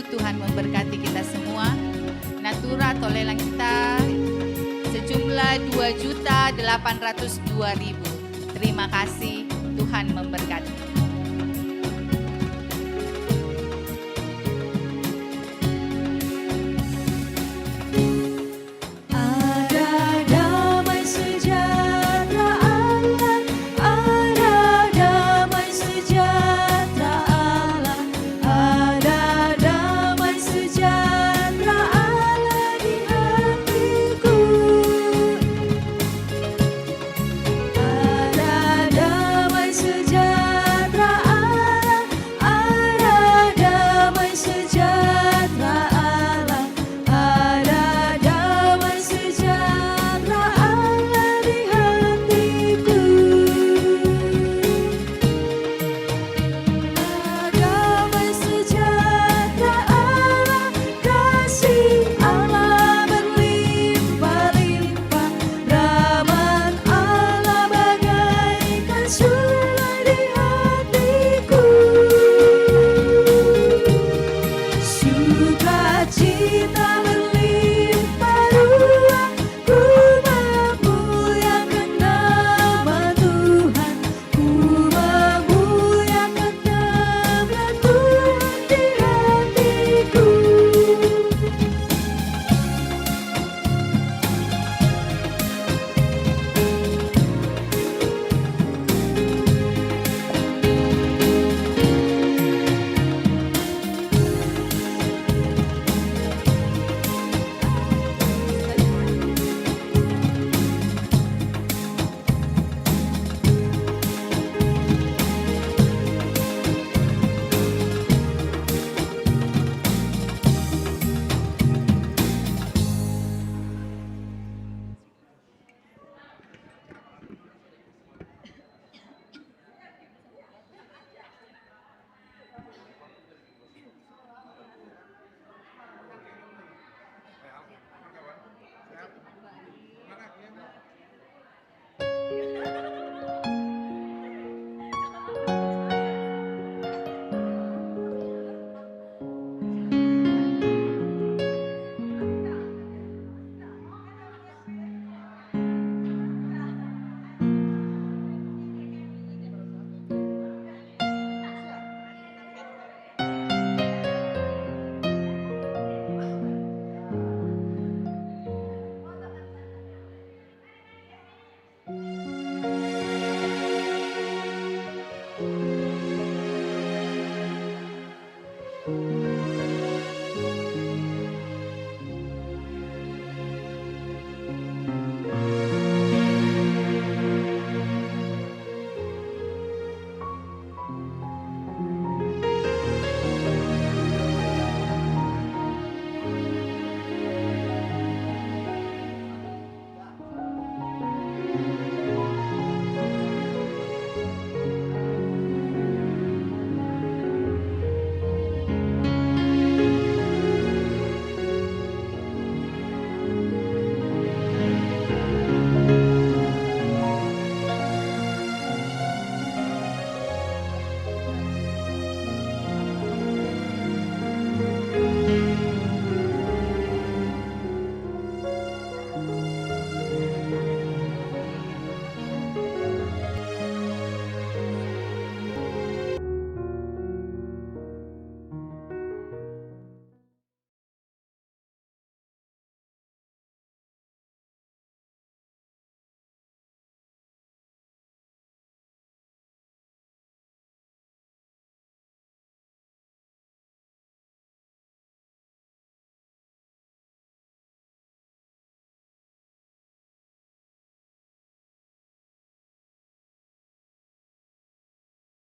Tuhan memberkati kita semua. Natura atau lelang kita sejumlah 2.802.000. Terima kasih, Tuhan memberkati. Sukacita